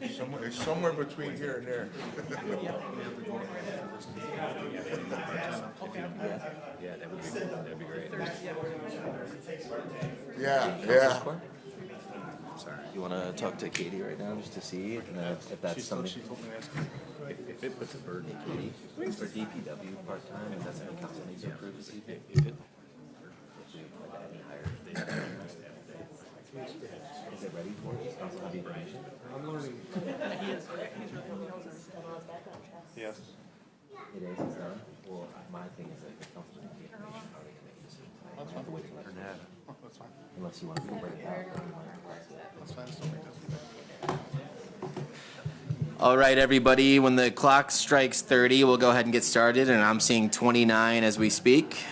It's somewhere between here and there. Yeah, that'd be great. Yeah. Sorry. You want to talk to Katie right now just to see if that's something? If it puts a burden on Katie for DPW part-time, is that something council needs to approve this evening? If we like any higher, is it ready for it? Council have information? I'm learning. Yes. It is, it's done. Well, my thing is that the council needs the information, how they can make a decision. I have to wait till next week. That's fine. Unless you want to bring it out. or you want to pass it. That's fine. Still make this. All right, everybody, when the clock strikes 30, we'll go ahead and get started, and I'm seeing 29 as we speak.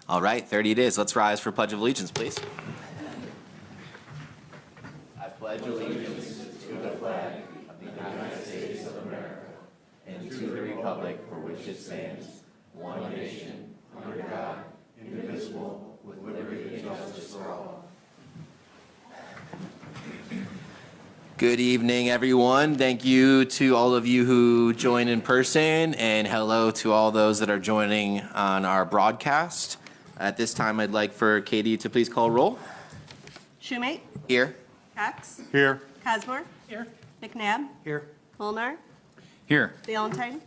All right, 30 it is. Let's rise for Pledge of Allegiance, please. I pledge allegiance to the flag of the United States of America and to the republic for which it stands, one nation, under God, indivisible, with liberty and justice for all. Good evening, everyone. Thank you to all of you who joined in person, and hello to all those that are joining on our broadcast. At this time, I'd like for Katie to please call roll. Shoemate, Here. Cox, Here. Cosmore. Here. McNabb, Here. Molnar, Here. Valentine,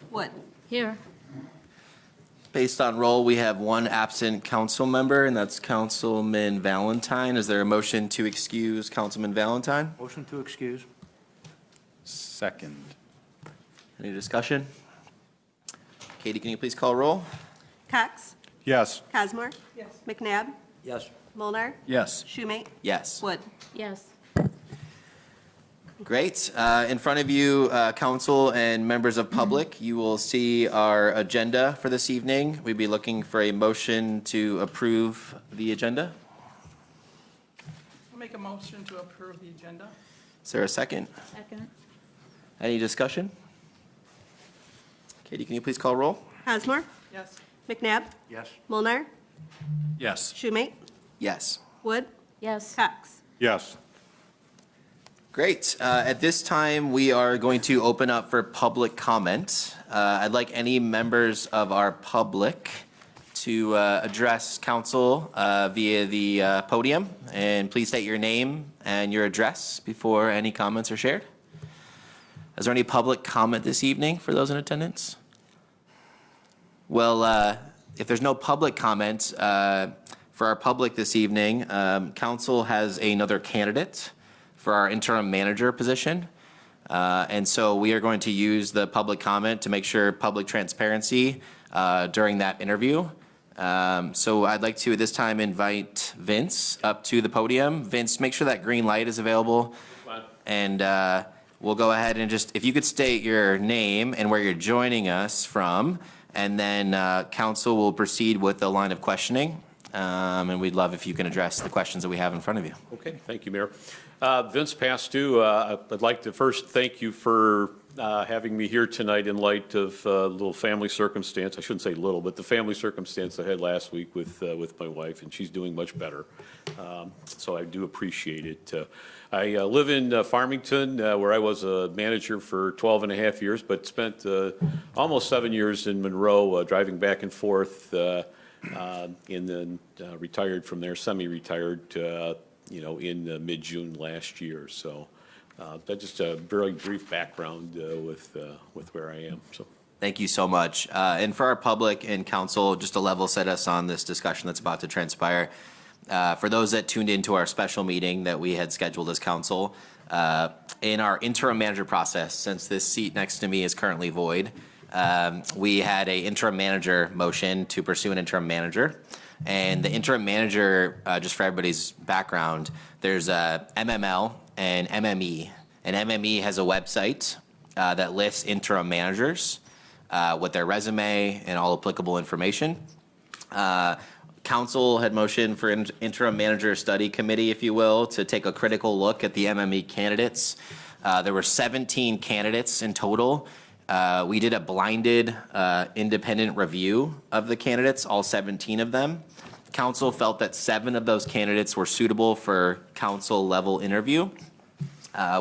Wood. Here. Based on roll, we have one absent council member, and that's Councilman Valentine. Is there a motion to excuse Councilman Valentine? Motion to excuse. Second. Any discussion? Katie, can you please call roll? Cox, Yes. Cosmore. Yes. McNabb, Yes. Molnar, Yes. Shoemate, Yes. Wood. Yes. Great. In front of you, council and members of public, you will see our agenda for this evening. We'd be looking for a motion to approve the agenda. I'll make a motion to approve the agenda. Is there a second? Second. Any discussion? Katie, can you please call roll? Cosmore, Yes. McNabb, Yes. Molnar, Yes. Shoemate, Yes. Wood, Yes. Cox. Yes. Great. At this time, we are going to open up for public comment. I'd like any members of our public to address council via the podium. And please state your name and your address before any comments are shared. Is there any public comment this evening for those in attendance? Well, if there's no public comment for our public this evening, council has another candidate for our interim manager position. And so we are going to use the public comment to make sure public transparency during that interview. So I'd like to at this time invite Vince up to the podium. Vince, make sure that green light is available. And we'll go ahead and just, if you could state your name and where you're joining us from, and then council will proceed with the line of questioning. And we'd love if you can address the questions that we have in front of you. Okay, thank you, Mayor. Vince Pastu, I'd like to first thank you for having me here tonight in light of a little family circumstance. I shouldn't say little, but the family circumstance I had last week with my wife, and she's doing much better. So I do appreciate it. I live in Farmington, where I was a manager for 12 and a half years, but spent almost 7 years in Monroe, driving back and forth, and then retired from there, semi-retired, in mid-June last year. So that's just a very brief background with where I am. So. Thank you so much. And for our public and council, just to level set us on this discussion that's about to transpire, for those that tuned into our special meeting that we had scheduled as council, in our interim manager process, since this seat next to me is currently void, we had a interim manager motion to pursue an interim manager. And the interim manager, just for everybody's background, there's a MML and MME. And MME has a website that lists interim managers with their resume and all applicable information. Council had motioned for interim manager study committee, if you will, to take a critical look at the MME candidates There were 17 candidates in total. We did a blinded independent review of the candidates, all 17 of them. Council felt that 7 of those candidates were suitable for council level interview.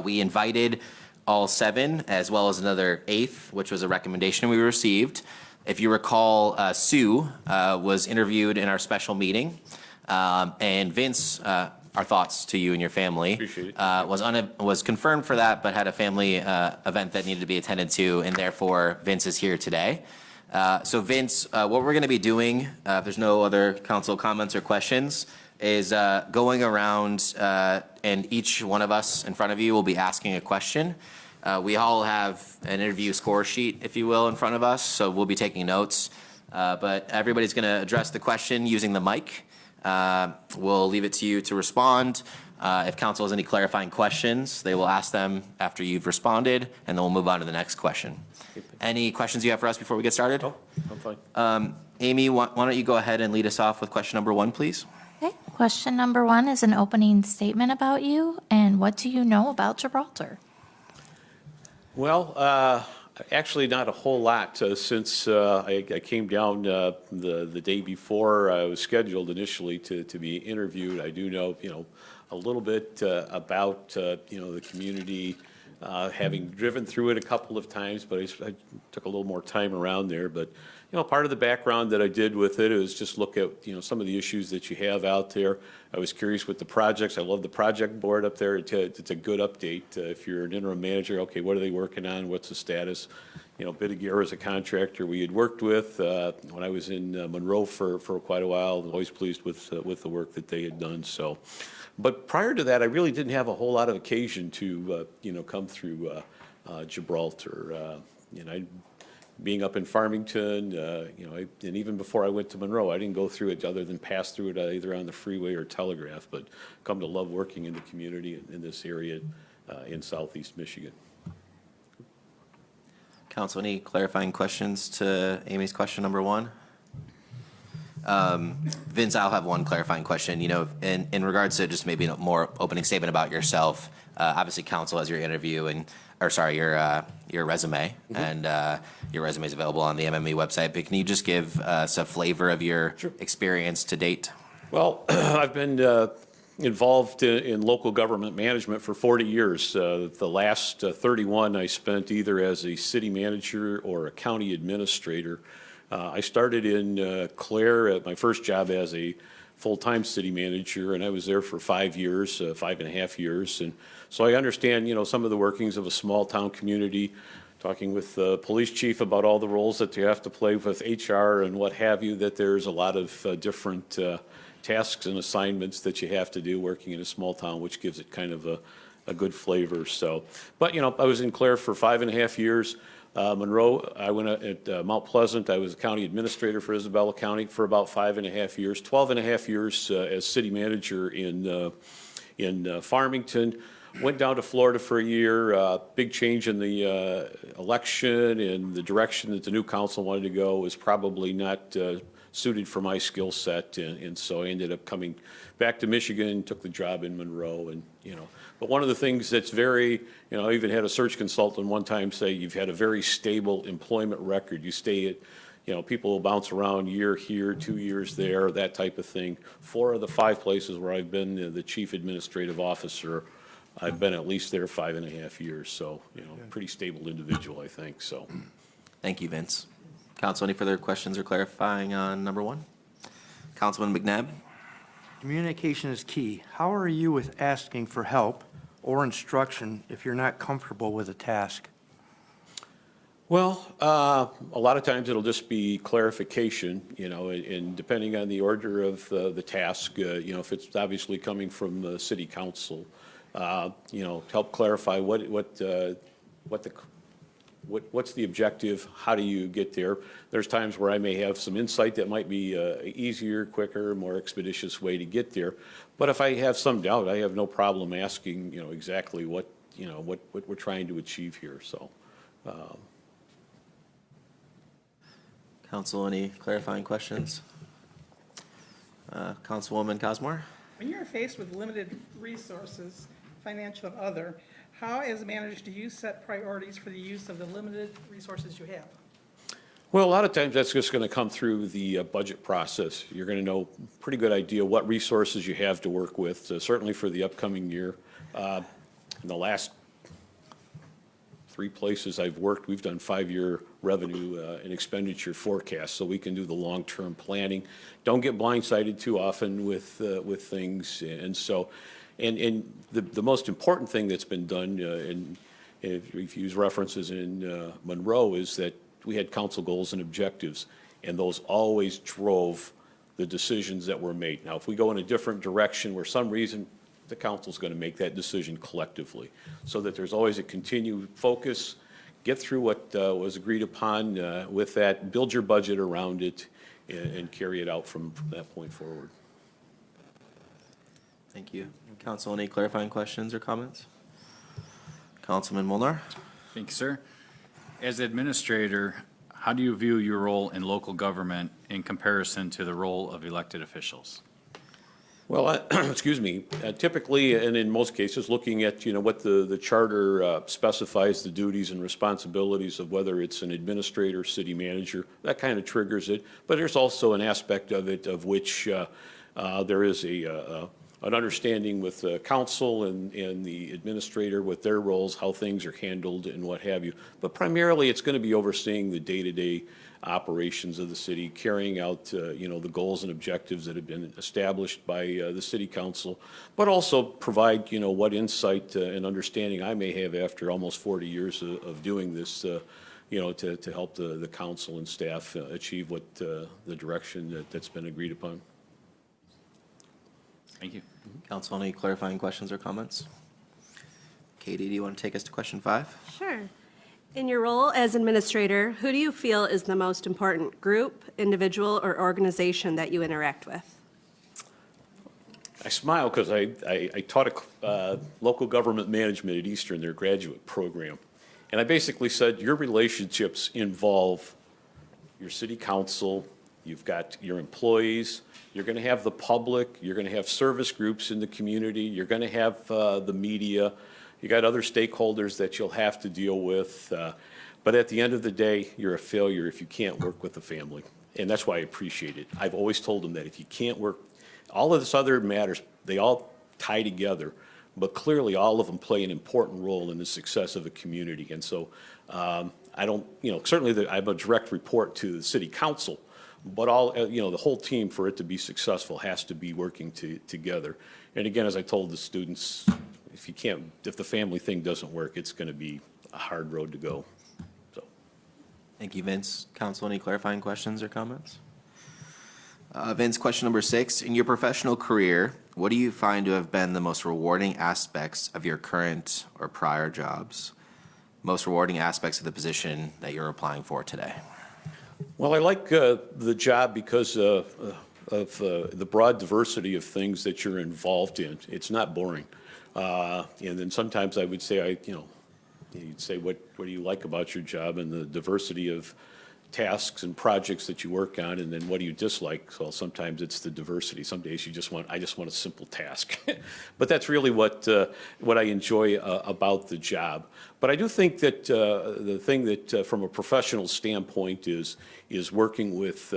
We invited all 7, as well as another 8th, which was a recommendation we received. If you recall, Sue was interviewed in our special meeting, and Vince, our thoughts to you and your family. Appreciate it. Was confirmed for that, but had a family event that needed to be attended to, and therefore Vince is here today. So Vince, what we're going to be doing, if there's no other council comments or questions, is going around, and each one of us in front of you will be asking a question. We all have an interview score sheet, if you will, in front of us, so we'll be taking notes. But everybody's going to address the question using the mic. We'll leave it to you to respond. If council has any clarifying questions, they will ask them after you've responded, and then we'll move on to the next question. Any questions you have for us before we get started? Oh, I'm fine. Amy, why don't you go ahead and lead us off with question number 1, please? Okay, question number 1 is an opening statement about you, and what do you know about Gibraltar? Well, actually not a whole lot since I came down the day before I was scheduled initially to be interviewed. I do know, a little bit about, the community, having driven through it a couple of times, but I took a little more time around there. But, part of the background that I did with it is just look at, some of the issues that you have out there. I was curious with the projects. I love the project board up there. It's a good update. If you're an interim manager, okay, what are they working on? What's the status? Bidiger is a contractor we had worked with when I was in Monroe for quite a while. Always pleased with the work that they had done. So, but prior to that, I really didn't have a whole lot of occasion to come through Gibraltar. Being up in Farmington, and even before I went to Monroe, I didn't go through it other than pass through it either on the freeway or Telegraph, but come to love working in the community in this area in southeast Michigan. Council, any clarifying questions to Amy's question number 1? Vince, I'll have one clarifying question. In regards to just maybe a more opening statement about yourself. Obviously, council has your interview your resume, and your resume is available on the MME website. But can you just give us a flavor of your experience to date? Well, I've been involved in local government management for 40 years. The last 31 I spent either as a city manager or a county administrator. I started in Clare at my first job as a full-time city manager, and I was there for 5 years, 5.5 years. And so I understand, some of the workings of a small-town community, talking with the police chief about all the roles that you have to play with HR and what have you, that there's a lot of different tasks and assignments that you have to do working in a small town, which gives it kind of a good flavor. So, but, I was in Clare for 5.5 years. Monroe, I went at Mount Pleasant. I was a county administrator for Isabella County for about 5.5 years. 12.5 years as city manager in Farmington. Went down to Florida for a year. Big change in the election and the direction that the new council wanted to go was probably not suited for my skill set, and so I ended up coming back to Michigan, took the job in Monroe, and But one of the things that's very, I even had a search consultant one time say you've had a very stable employment record. You stay at, people will bounce around year here, 2 years there, that type of thing. 4 of the 5 places where I've been the chief administrative officer, I've been at least there 5.5 years. So, pretty stable individual, I think. So, Thank you, Vince. Council, any further questions or clarifying on number 1? Councilman McNabb? Communication is key. How are you with asking for help or instruction if you're not comfortable with a task? well, a lot of times it'll just be clarification, and depending on the order of the task, if it's obviously coming from the city council, help clarify what's the objective, how do you get there? There's times where I may have some insight that might be an easier, quicker, more expeditious way to get there. But if I have some doubt, I have no problem asking, exactly what we're trying to achieve here, so. Council, any clarifying questions? Councilwoman Cosmore? When you're faced with limited resources, financial and other, how as a manager do you set priorities for the use of the limited resources you have? Well, a lot of times that's just going to come through the budget process. You're going to know pretty good idea what resources you have to work with, certainly for the upcoming year. In the last 3 places I've worked, we've done 5-year revenue and expenditure forecasts, so we can do the long-term planning. Don't get blindsided too often with things, and so, and the most important thing that's been done, and if you use references in Monroe, is that we had council goals and objectives, and those always drove the decisions that were made. Now, if we go in a different direction where some reason, the council's going to make that decision collectively, so that there's always a continued focus, get through what was agreed upon with that, build your budget around it, and carry it out from that point forward. Thank you. Council, any clarifying questions or comments? Councilman Molnar? Thank you, sir. As administrator, how do you view your role in local government in comparison to the role of elected officials? Well, excuse me, typically, and in most cases, looking at, what the charter specifies, the duties and responsibilities of whether it's an administrator, city manager, that kind of triggers it. But there's also an aspect of it of which there is an understanding with council and the administrator with their roles, how things are handled and what have you. But primarily, it's going to be overseeing the day-to-day operations of the city, carrying out, the goals and objectives that have been established by the city council, but also provide, what insight and understanding I may have after almost 40 years of doing this, to help the council and staff achieve what the direction that's been agreed upon. Thank you. Council, any clarifying questions or comments? Katie, do you want to take us to question 5? Sure. In your role as administrator, who do you feel is the most important group, individual, or organization that you interact with? I smile because I taught local government management at Eastern, their graduate program. And I basically said, your relationships involve your city council, you've got your employees, you're going to have the public, you're going to have service groups in the community, you're going to have the media, you got other stakeholders that you'll have to deal with. But at the end of the day, you're a failure if you can't work with the family. And that's why I appreciate it. I've always told them that if you can't work, all of this other matters, they all tie together. But clearly, all of them play an important role in the success of a community. And so I don't, certainly I'm a direct report to the city council, but the whole team, for it to be successful, has to be working together. And again, as I told the students, if the family thing doesn't work, it's going to be a hard road to go. So, Thank you, Vince. Council, any clarifying questions or comments? Vince, question number 6. In your professional career, what do you find to have been the most rewarding aspects of your current or prior jobs? Most rewarding aspects of the position that you're applying for today? well, I like the job because of the broad diversity of things that you're involved in. It's not boring. And then sometimes I would say, you'd say, what do you like about your job, and the diversity of tasks and projects that you work on, and then what do you dislike? So sometimes it's the diversity. Some days I just want a simple task. But that's really what I enjoy about the job. But I do think that the thing that from a professional standpoint is working with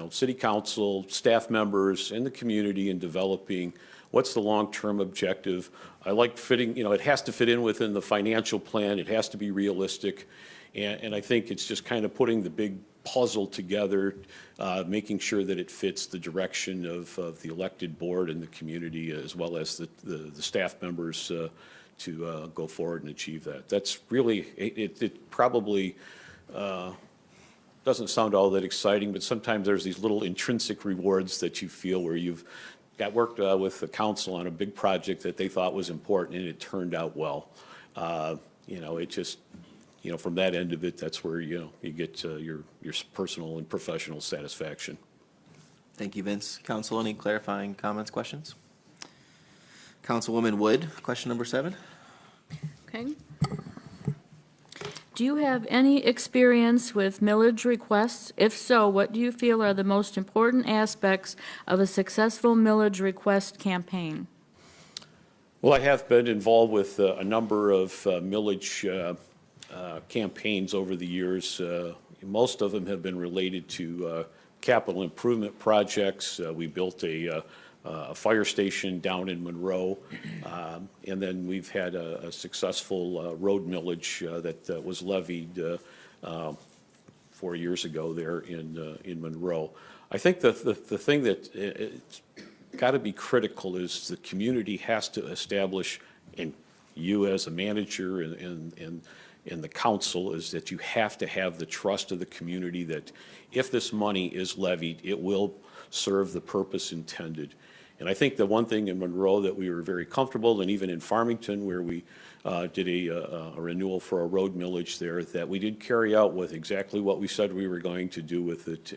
city council, staff members, and the community in developing what's the long-term objective. I like fitting, it has to fit in within the financial plan. It has to be realistic. And I think it's just kind of putting the big puzzle together, making sure that it fits the direction of the elected board and the community, as well as the staff members to go forward and achieve that. That's really, it probably doesn't sound all that exciting, but sometimes there's these little intrinsic rewards that you feel where you've worked with the council on a big project that they thought was important, and it turned out well. It just, from that end of it, that's where, you get your personal and professional satisfaction. Thank you, Vince. Council, any clarifying comments, questions? Councilwoman Wood, question number 7. Okay. Do you have any experience with millage requests? If so, what do you feel are the most important aspects of a successful millage request campaign? Well, I have been involved with a number of millage campaigns over the years. Most of them have been related to capital improvement projects. We built a fire station down in Monroe, and then we've had a successful road millage that was levied 4 years ago there in Monroe. I think the thing that it's got to be critical is the community has to establish, and you as a manager and the council, is that you have to have the trust of the community that if this money is levied, it will serve the purpose intended. And I think the one thing in Monroe that we were very comfortable, and even in Farmington where we did a renewal for a road millage there, that we did carry out with exactly what we said we were going to do with it.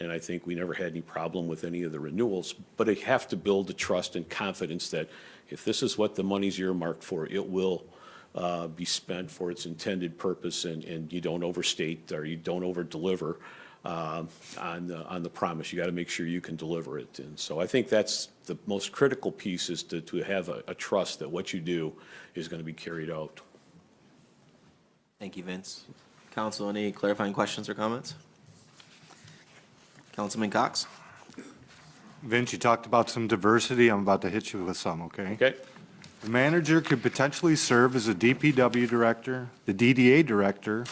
And I think we never had any problem with any of the renewals. But they have to build the trust and confidence that if this is what the money's earmarked for, it will be spent for its intended purpose, and you don't overstate or you don't over-deliver on the promise. You got to make sure you can deliver it. And so I think that's the most critical piece, is to have a trust that what you do is going to be carried out. Thank you, Vince. Council, any clarifying questions or comments? Councilman Cox? Vince, you talked about some diversity. I'm about to hit you with some, okay? Okay? The manager could potentially serve as a DPW director, the DDA director,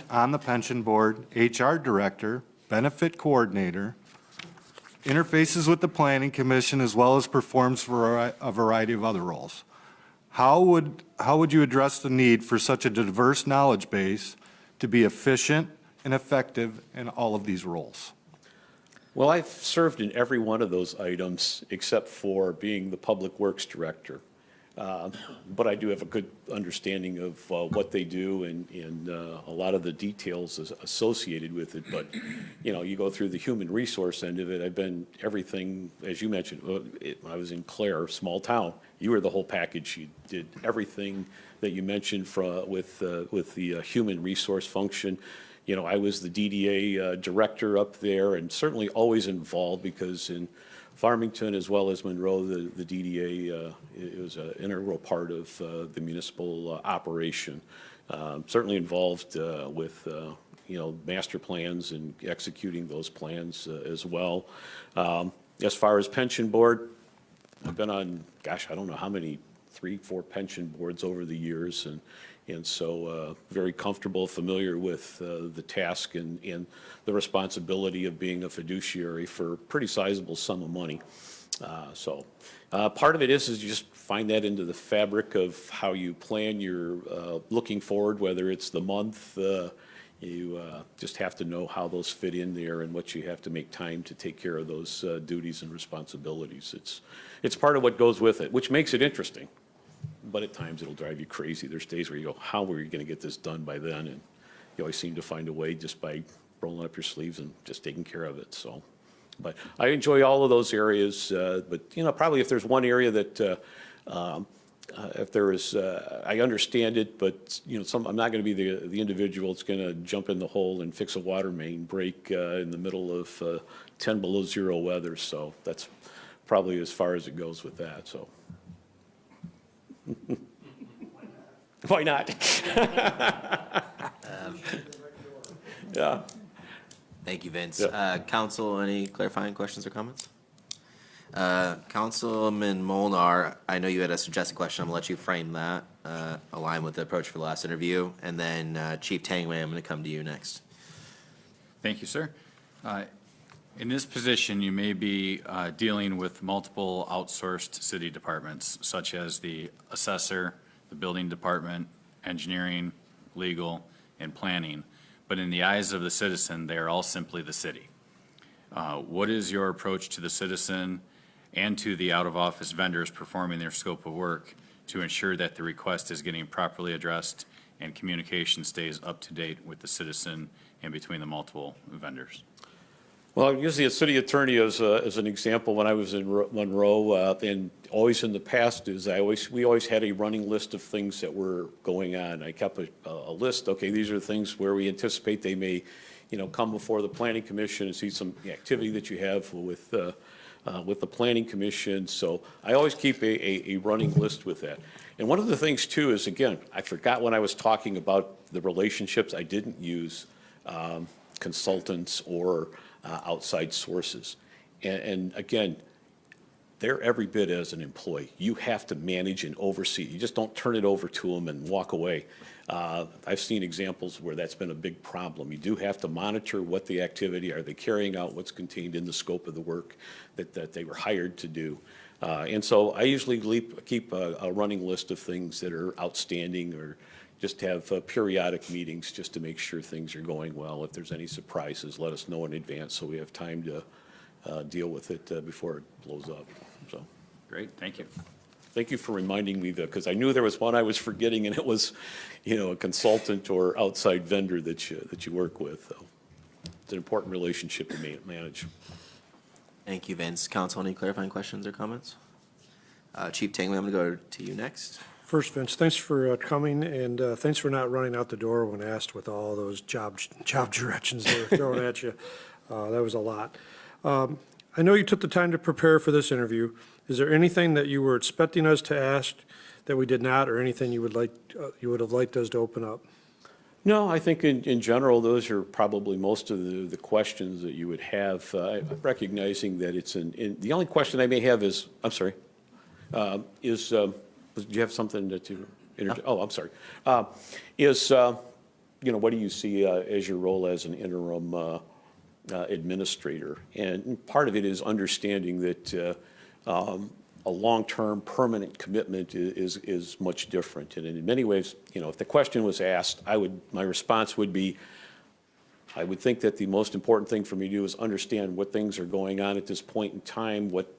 on the pension board, HR director, benefit coordinator, interfaces with the planning commission, as well as performs for a variety of other roles. How would you address the need for such a diverse knowledge base to be efficient and effective in all of these roles? Well, I've served in every one of those items except for being the Public Works Director. But I do have a good understanding of what they do and a lot of the details associated with it. But, you know, you go through the human resource end of it. I've been everything, as you mentioned, when I was in Clare, small town, you were the whole package. You did everything that you mentioned with the human resource function. You know, I was the DDA director up there, and certainly always involved, because in Farmington as well as Monroe, the DDA it was an integral part of the municipal operation. Certainly involved with you know, master plans and executing those plans as well. As far as pension board, I've been on, gosh, I don't know how many, 3, 4 pension boards over the years, and so very comfortable, familiar with the task and the responsibility of being a fiduciary for a pretty sizable sum of money. So part of it is you just find that into the fabric of how you plan your looking forward, whether it's the month. You just have to know how those fit in there and what you have to make time to take care of those duties and responsibilities. It's part of what goes with it, which makes it interesting. But at times it'll drive you crazy. There's days where you go, how are you going to get this done by then? And you always seem to find a way just by rolling up your sleeves and just taking care of it. So, but I enjoy all of those areas. But, you know, probably if there's one area that if there is, I understand it, but, you know, I'm not going to be the individual that's going to jump in the hole and fix a water main break in the middle of 10 below zero weather. So that's probably as far as it goes with that. So. Why not? Yeah. Thank you, Vince. Yeah. Council, any clarifying questions or comments? Councilman Molnar, I know you had a suggested question. I'm going to let you frame that, align with the approach for the last interview. And then Chief Tangway, I'm going to come to you next. Thank you, sir. In this position, you may be dealing with multiple outsourced city departments, such as the assessor, the building department, engineering, legal, and planning. But in the eyes of the citizen, they are all simply the city. What is your approach to the citizen and to the out-of-office vendors performing their scope of work to ensure that the request is getting properly addressed and communication stays up to date with the citizen and between the multiple vendors? Well, I'll use the city attorney as an example. When I was in Monroe, and always in the past, we always had a running list of things that were going on. I kept a list. Okay, these are the things where we anticipate they may, you know, come before the planning commission and see some activity that you have with with the Planning Commission. So I always keep a running list with that. And one of the things too is, again, I forgot when I was talking about the relationships, I didn't use consultants or outside sources. And again, they're every bit as an employee. You have to manage and oversee. You just don't turn it over to them and walk away. I've seen examples where that's been a big problem. You do have to monitor what the activity, are they carrying out what's contained in the scope of the work that they were hired to do. And so I usually keep a running list of things that are outstanding, or just have periodic meetings just to make sure things are going well. If there's any surprises, let us know in advance so we have time to deal with it before it blows up. So, Great, thank you. thank you for reminding me because I knew there was one I was forgetting, and it was, a consultant or outside vendor that you work with. So it's an important relationship to manage. Thank you, Vince. Council, any clarifying questions or comments? Chief Tingley, I'm going to go to you next. First, Vince, thanks for coming, and thanks for not running out the door when asked with all those job directions they were throwing at you. That was a lot. I know you took the time to prepare for this interview. Is there anything that you were expecting us to ask that we did not, or anything you would have liked us to open up? No, I think in general, those are probably most of the questions that you would have, recognizing that it's the only question I may have is, I'm sorry, do you have something that you, oh, I'm sorry, what do you see as your role as an interim administrator? And part of it is understanding that a long-term permanent commitment is much different. And in many ways, if the question was asked, my response would be, I would think that the most important thing for me to do is understand what things are going on at this point in time, what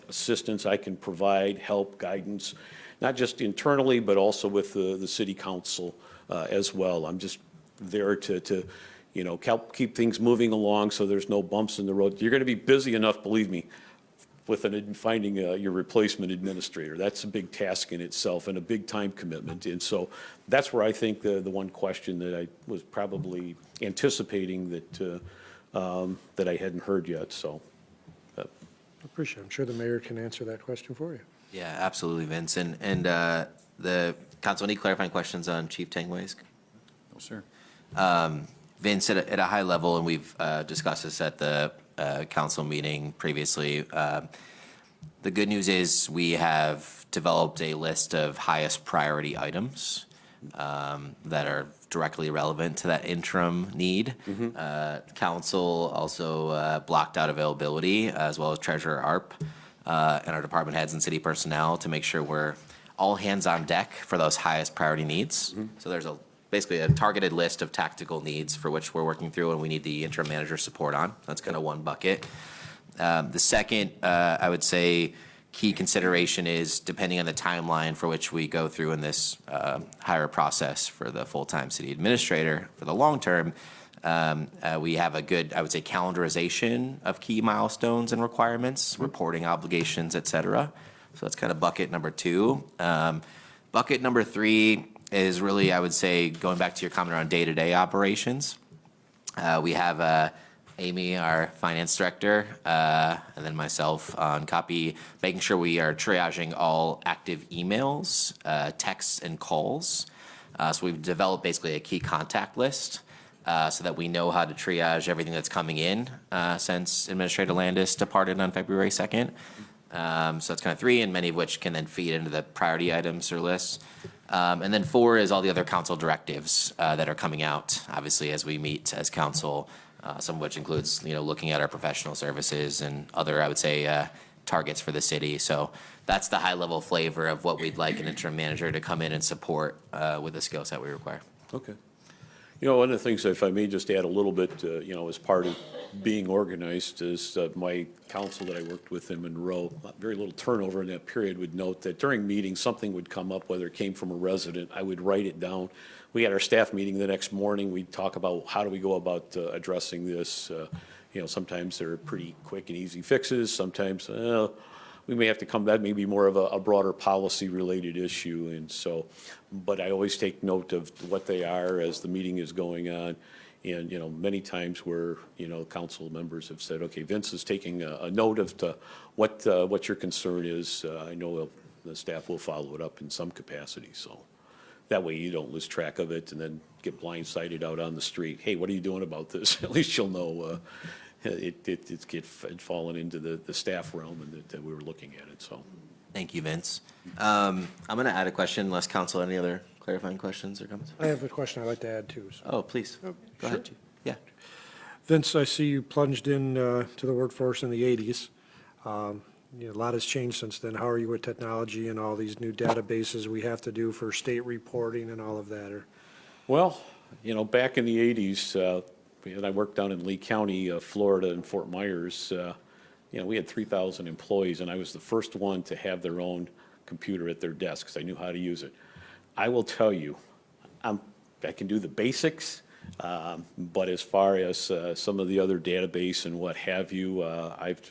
assistance I can provide, help, guidance, not just internally, but also with the city council as well. I'm just there to help keep things moving along so there's no bumps in the road. You're going to be busy enough, believe me, with finding your replacement administrator. That's a big task in itself and a big time commitment. And so that's where I think the one question that I was probably anticipating that I hadn't heard yet. So I appreciate it. I'm sure the mayor can answer that question for you. Yeah, absolutely, Vince. And the council, any clarifying questions on Chief Tingley's? No, sir. Vince, at a high level, and we've discussed this at the council meeting previously, the good news is we have developed a list of highest priority items that are directly relevant to that interim need. Council also blocked out availability, as well as Treasurer ARP and our department heads and city personnel, to make sure we're all hands on deck for those highest priority needs. So there's basically a targeted list of tactical needs for which we're working through and we need the interim manager support on. That's kind of one bucket. The second, I would say, key consideration is, depending on the timeline for which we go through in this hire process for the full-time city administrator for the long term, we have a good, I would say, calendarization of key milestones and requirements, reporting obligations, et cetera. So that's kind of bucket number two. Bucket number three is really, I would say, going back to your comment around day-to-day operations. We have Amy, our finance director, and then myself on copy, making sure we are triaging all active emails, texts, and calls. So we've developed basically a key contact list so that we know how to triage everything that's coming in since Administrator Landis departed on February 2nd. So that's kind of three, and many of which can then feed into the priority items or lists. And then four is all the other council directives that are coming out, obviously, as we meet as council, some of which includes, looking at our professional services and other, I would say, targets for the city. So that's the high-level flavor of what we'd like an interim manager to come in and support with the skill set we require. Okay. One of the things, if I may just add a little bit, as part of being organized, is my council that I worked with in Monroe, very little turnover in that period, would note that during meetings, something would come up, whether it came from a resident, I would write it down. We had our staff meeting the next morning. We'd talk about how do we go about addressing this. Sometimes they're pretty quick and easy fixes. Sometimes we may have to come, that may be more of a broader policy-related issue. And so, but I always take note of what they are as the meeting is going on. And, many times where, council members have said, okay, Vince is taking a note of what your concern is. I know the staff will follow it up in some capacity, so that way you don't lose track of it and then get blindsided out on the street. Hey, what are you doing about this? At least you'll know it's fallen into the staff realm and that we were looking at it, so. Thank you, Vince. I'm going to add a question, unless council, any other clarifying questions or comments? I have a question I'd like to add too. So. Oh, please. Go ahead, Chief. Yeah. Vince, I see you plunged in to the workforce in the 80s. A lot has changed since then. How are you with technology and all these new databases we have to do for state reporting and all of that? Well, back in the 80s, and I worked down in Lee County, Florida, in Fort Myers, we had 3,000 employees, and I was the first one to have their own computer at their desk because I knew how to use it. I will tell you, I can do the basics, but as far as some of the other database and what have you, I've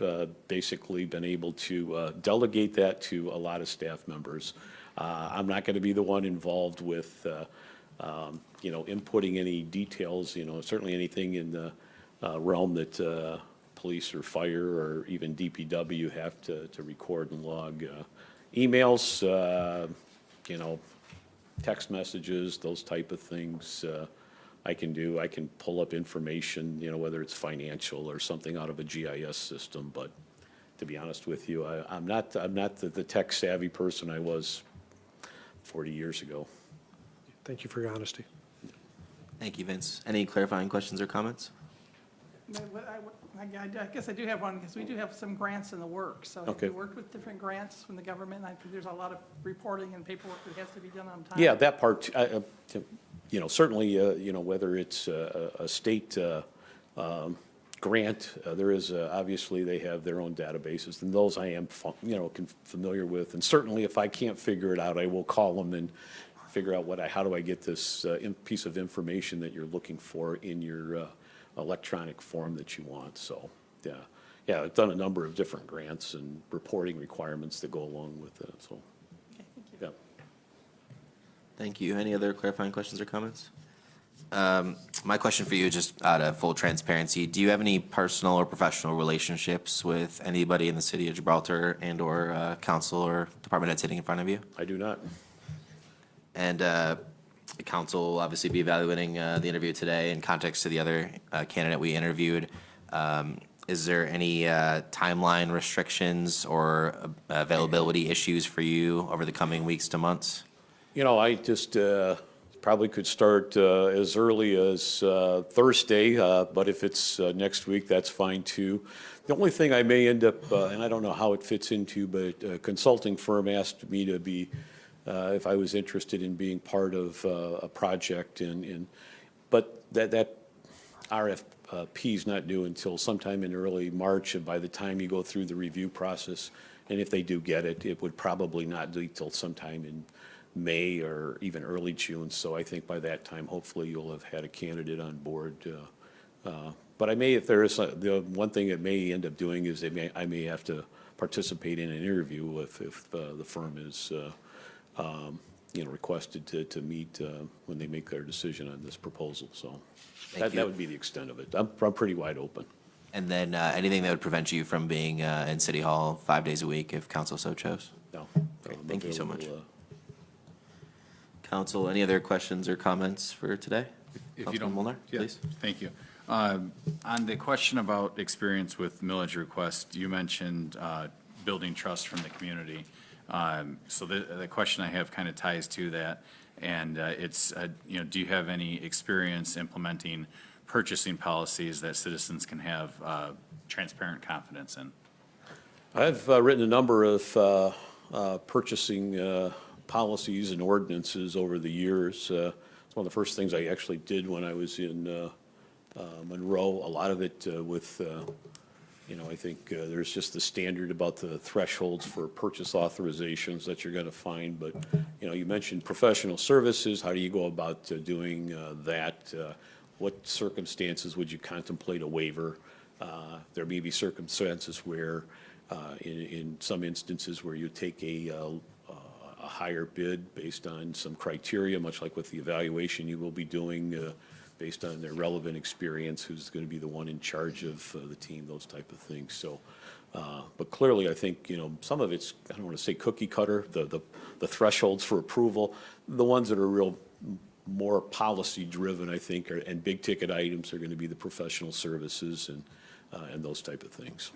basically been able to delegate that to a lot of staff members. I'm not going to be the one involved with, inputting any details, certainly anything in the realm that police or fire or even DPW have to record and log. Emails, text messages, those type of things. I can do. I can pull up information, whether it's financial or something out of a GIS system. But to be honest with you, I'm not the tech savvy person I was 40 years ago. Thank you for your honesty. Thank you, Vince. Any clarifying questions or comments? I guess I do have one, because we do have some grants in the works. So have Okay. you worked with different grants from the government? I think there's a lot of reporting and paperwork that has to be done on time. Yeah, that part, certainly, whether it's a state grant, there is, obviously, they have their own databases, and those I am, familiar with. And certainly, if I can't figure it out, I will call them and figure out how do I get this piece of information that you're looking for in your electronic form that you want. So, yeah, I've done a number of different grants and reporting requirements that go along with it, so. Okay, thank you. Yeah. Thank you. Any other clarifying questions or comments? My question for you, just out of full transparency, do you have any personal or professional relationships with anybody in the city of Gibraltar and or council or department head sitting in front of you? I do not. And the council will obviously be evaluating the interview today in context to the other candidate we interviewed. Is there any timeline restrictions or availability issues for you over the coming weeks to months? I just probably could start as early as Thursday, but if it's next week, that's fine too. The only thing I may end up, and I don't know how it fits into, but a consulting firm asked me to be, if I was interested in being part of a project, but that RFP is not due until sometime in early March, and by the time you go through the review process, and if they do get it, it would probably not be till sometime in May or even early June. So I think by that time, hopefully, you'll have had a candidate on board. But I may, if there is, the one thing it may end up doing is I may have to participate in an interview if the firm is requested to meet when they make their decision on this proposal. So that would be the extent of it. I'm pretty wide open. And then anything that would prevent you from being in City Hall 5 days a week if council so chose? No. Great. Thank you so much. Council, any other questions or comments for today? If you Councilman don't, Molnar, yeah, please. Thank you. On the question about experience with millage request, you mentioned building trust from the community. So the question I have kind of ties to that, and it's, do you have any experience implementing purchasing policies that citizens can have transparent confidence in? I've written a number of purchasing policies and ordinances over the years. It's one of the first things I actually did when I was in Monroe. A lot of it with, I think there's just the standard about the thresholds for purchase authorizations that you're going to find. But, you mentioned professional services. How do you go about doing that? What circumstances would you contemplate a waiver? There may be circumstances where, in some instances, where you take a a higher bid based on some criteria, much like with the evaluation you will be doing, based on their relevant experience, who's going to be the one in charge of the team, those type of things. So, but clearly, I think, you know, some of it's, I don't want to say cookie cutter, the thresholds for approval, the ones that are real more policy driven, I think, and big ticket items are going to be the professional services and those type of things.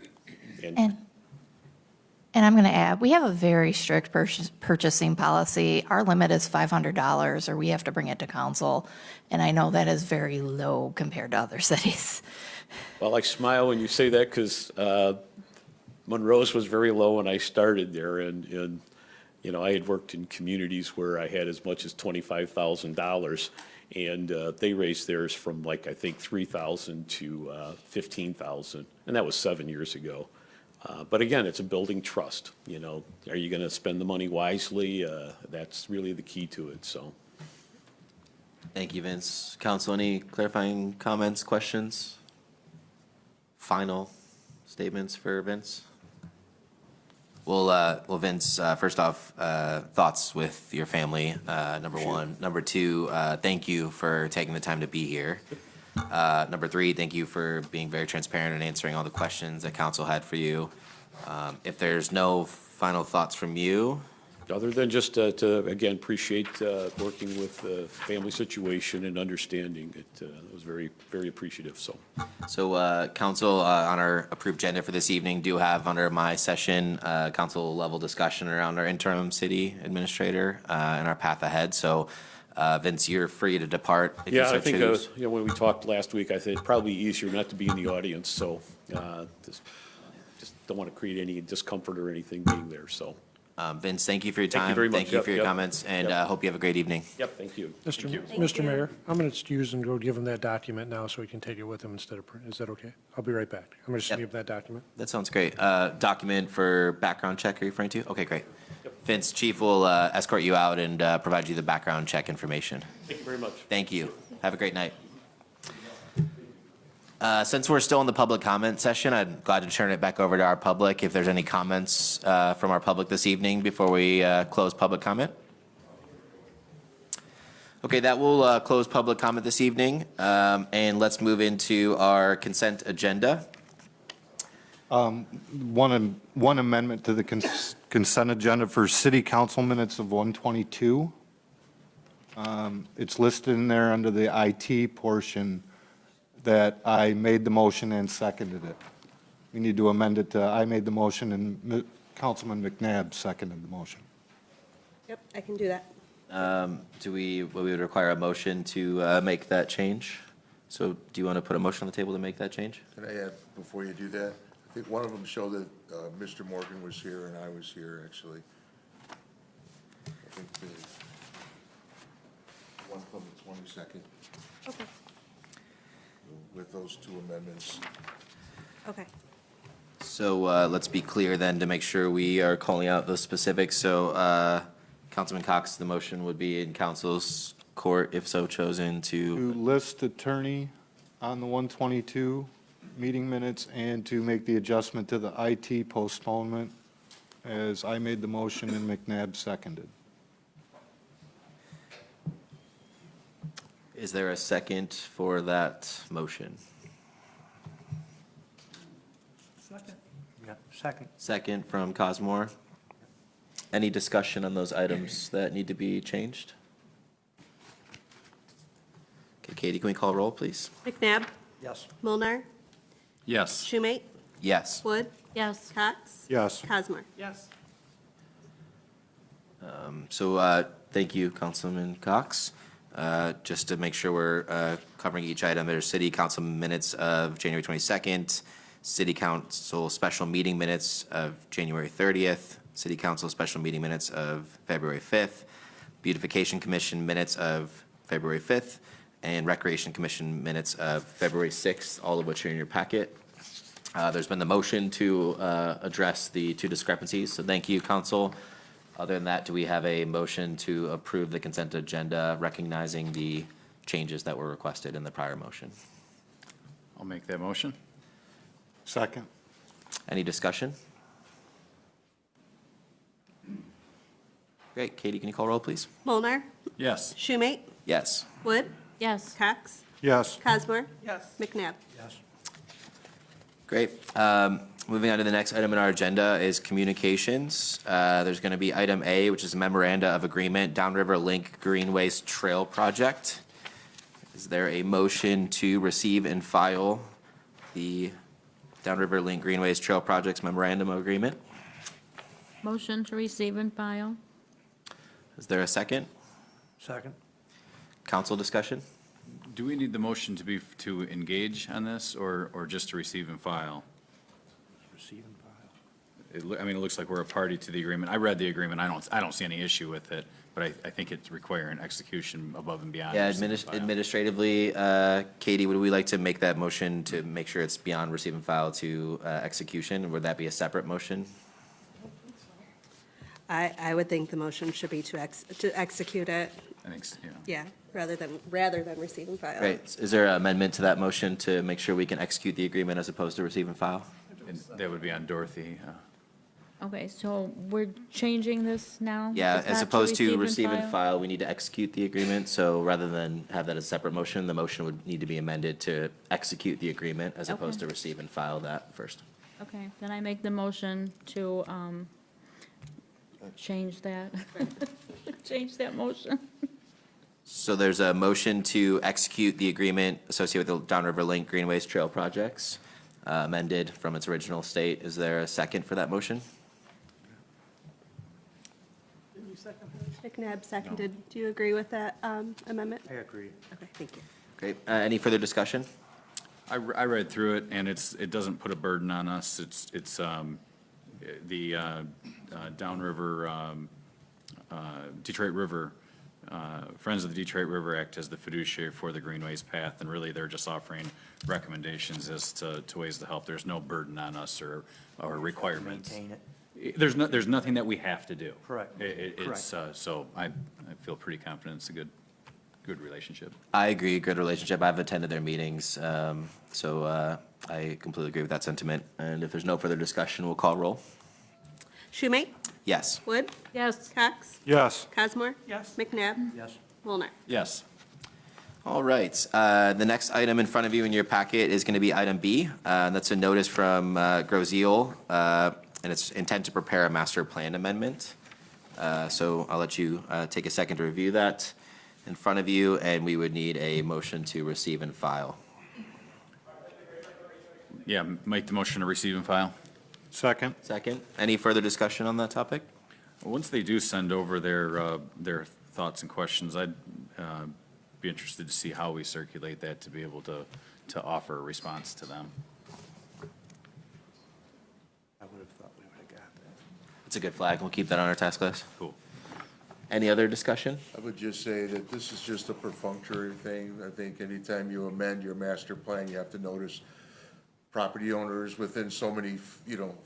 And I'm going to add, we have a very strict purchasing policy. Our limit is $500, or we have to bring it to council. And I know that is very low compared to other cities. Well, I smile when you say that because Monroe's was very low when I started there. And, you know, I had worked in communities where I had as much as $25,000. And they raised theirs from like, I think, $3,000 to $15,000. And that was 7 years ago. But again, it's a building trust. You know, are you going to spend the money wisely? That's really the key to it, so. Thank you, Vince. Council, any clarifying comments, questions? Final statements for Vince? Well, Vince, first off, thoughts with your family, number one. Number two, thank you for taking the time to be here. Number three, thank you for being very transparent and answering all the questions that council had for you. If there's no final thoughts from you. Other than just to, again, appreciate working with the family situation and understanding it. Was very, very appreciative, so. So, council, on our approved agenda for this evening, do have under my session, council level discussion around our interim city administrator and our path ahead. So, Vince, you're free to depart if you Yeah, so I think, choose. you know, when we talked last week, I think probably easier not to be in the audience, so just don't want to create any discomfort or anything being there, so. Vince, thank you for your time. Thank you very much. Thank you Yep, for your yep. comments, and Yep. hope you have a great evening. Yep, thank you. Mr. Mayor, I'm going to excuse and go give him that document now so he can take it with him instead of, is that okay? I'll be right back. I'm going to Yep. give that document. That sounds great. Document for background check, are you referring to? Okay, great. Vince, Chief will escort you out and provide you the background check information. Thank you very much. Thank you. Have a great night. Since we're still in the public comment session, I'm glad to turn it back over to our public. If there's any comments from our public this evening before we close public comment. Okay, that will close public comment this evening. And let's move into our consent agenda. One amendment to the consent agenda for city council minutes of 122. It's listed in there under the IT portion that I made the motion and seconded it. We need to amend it to, I made the motion and Councilman McNabb seconded the motion. Yep, I can do that. We would require a motion to make that change. So do you want to put a motion on the table to make that change? Can I add, before you do that, I think one of them showed that Mr. Morgan was here and I was here, actually. I think the one from the 22nd. Okay. With those two amendments. Okay. So let's be clear then to make sure we are calling out those specifics. So Councilman Cox, the motion would be in council's court if so chosen To list attorney on the 122 meeting minutes and to make the adjustment to the IT postponement as I made the motion and McNabb seconded. Is there a second for that motion? Second. Yeah, second. Second from Cosmore. Any discussion on those items that need to be changed? Okay, Katie, can we call roll, please? McNabb, Yes. Mulnar, Yes. Schumate, Yes. Wood, Yes. Cox, Yes. Cosmore. Yes. So thank you, Councilman Cox. Just to make sure we're covering each item, there's city council minutes of January 22nd, city council special meeting minutes of January 30th, city council special meeting minutes of February 5th, beautification commission minutes of February 5th, and recreation commission minutes of February 6th, all of which are in your packet. There's been the motion to address the two discrepancies, so thank you, council. Other than that, do we have a motion to approve the consent agenda, recognizing the changes that were requested in the prior motion? I'll make that motion. Second. Any discussion? Great. Katie, can you call roll, please? Molnar, Yes. Schumate, Yes. Wood, Yes. Cox, Yes. Cosmore, Yes. McNabb. Yes. Great. Moving on to the next item in our agenda is communications. There's going to be item A, which is memoranda of agreement, Downriver Link Greenways Trail Project. Is there a motion to receive and file the Downriver Link Greenways Trail Project's memorandum of agreement? Motion to receive and file. Is there a second? Second? Council discussion? Do we need the motion to engage on this or just to receive and file? Receive and file. I mean, it looks like we're a party to the agreement. I read the agreement. I don't see any issue with it, but I think it's requiring execution above and beyond. Yeah, receive and file. administratively, Katie, would we like to make that motion to make sure it's beyond receive and file to execution? Would that be a separate motion? I would think the motion should be to execute it, I think, so, yeah. yeah, rather than receive and file. Great. Is there an amendment to that motion to make sure we can execute the agreement as opposed to receive and file? And that would be on Dorothy. Okay, so we're changing this now? Yeah, It's as not opposed to receive and file, we need to execute the agreement. So rather than have that as a separate motion, the motion would need to be amended to execute the agreement as opposed to Okay. receive and file that first. Okay, then I make the motion to change that. Change that motion. So there's a motion to execute the agreement associated with the Downriver Link Greenways Trail Projects, amended from its original state. Is there a second for that motion? McNabb seconded. Do you agree with that amendment? I agree. Okay, thank you. Great. Any further discussion? I read through it, and it doesn't put a burden on us. It's the Downriver, Detroit River, Friends of the Detroit River act as the fiduciary for the Greenways Path, and really, they're just offering recommendations as to ways to help. There's no burden on us or requirements. Maintain it. There's nothing that we have to do. Correct. It's, so I feel pretty confident it's a good relationship. I agree, good relationship. I've attended their meetings, so I completely agree with that sentiment. And if there's no further discussion, we'll call roll. Schumate, Yes. Wood, Yes. Cox, Yes. Cosmore, Yes. McNabb, Yes. Molnar. Yes. All right. The next item in front of you in your packet is going to be item B. That's a notice from Grozeal, and it's intent to prepare a master plan amendment. So I'll let you take a second to review that in front of you, and we would need a motion to receive and file. Yeah, make the motion to receive and file. Second. Second. Any further discussion on that topic? Once they do send over their thoughts and questions, I'd be interested to see how we circulate that to be able to offer a response to them. I would have thought we would have got that. It's a good flag. We'll keep that on our task list. Cool. Any other discussion? I would just say that this is just a perfunctory thing. I think anytime you amend your master plan, you have to notice property owners within so many,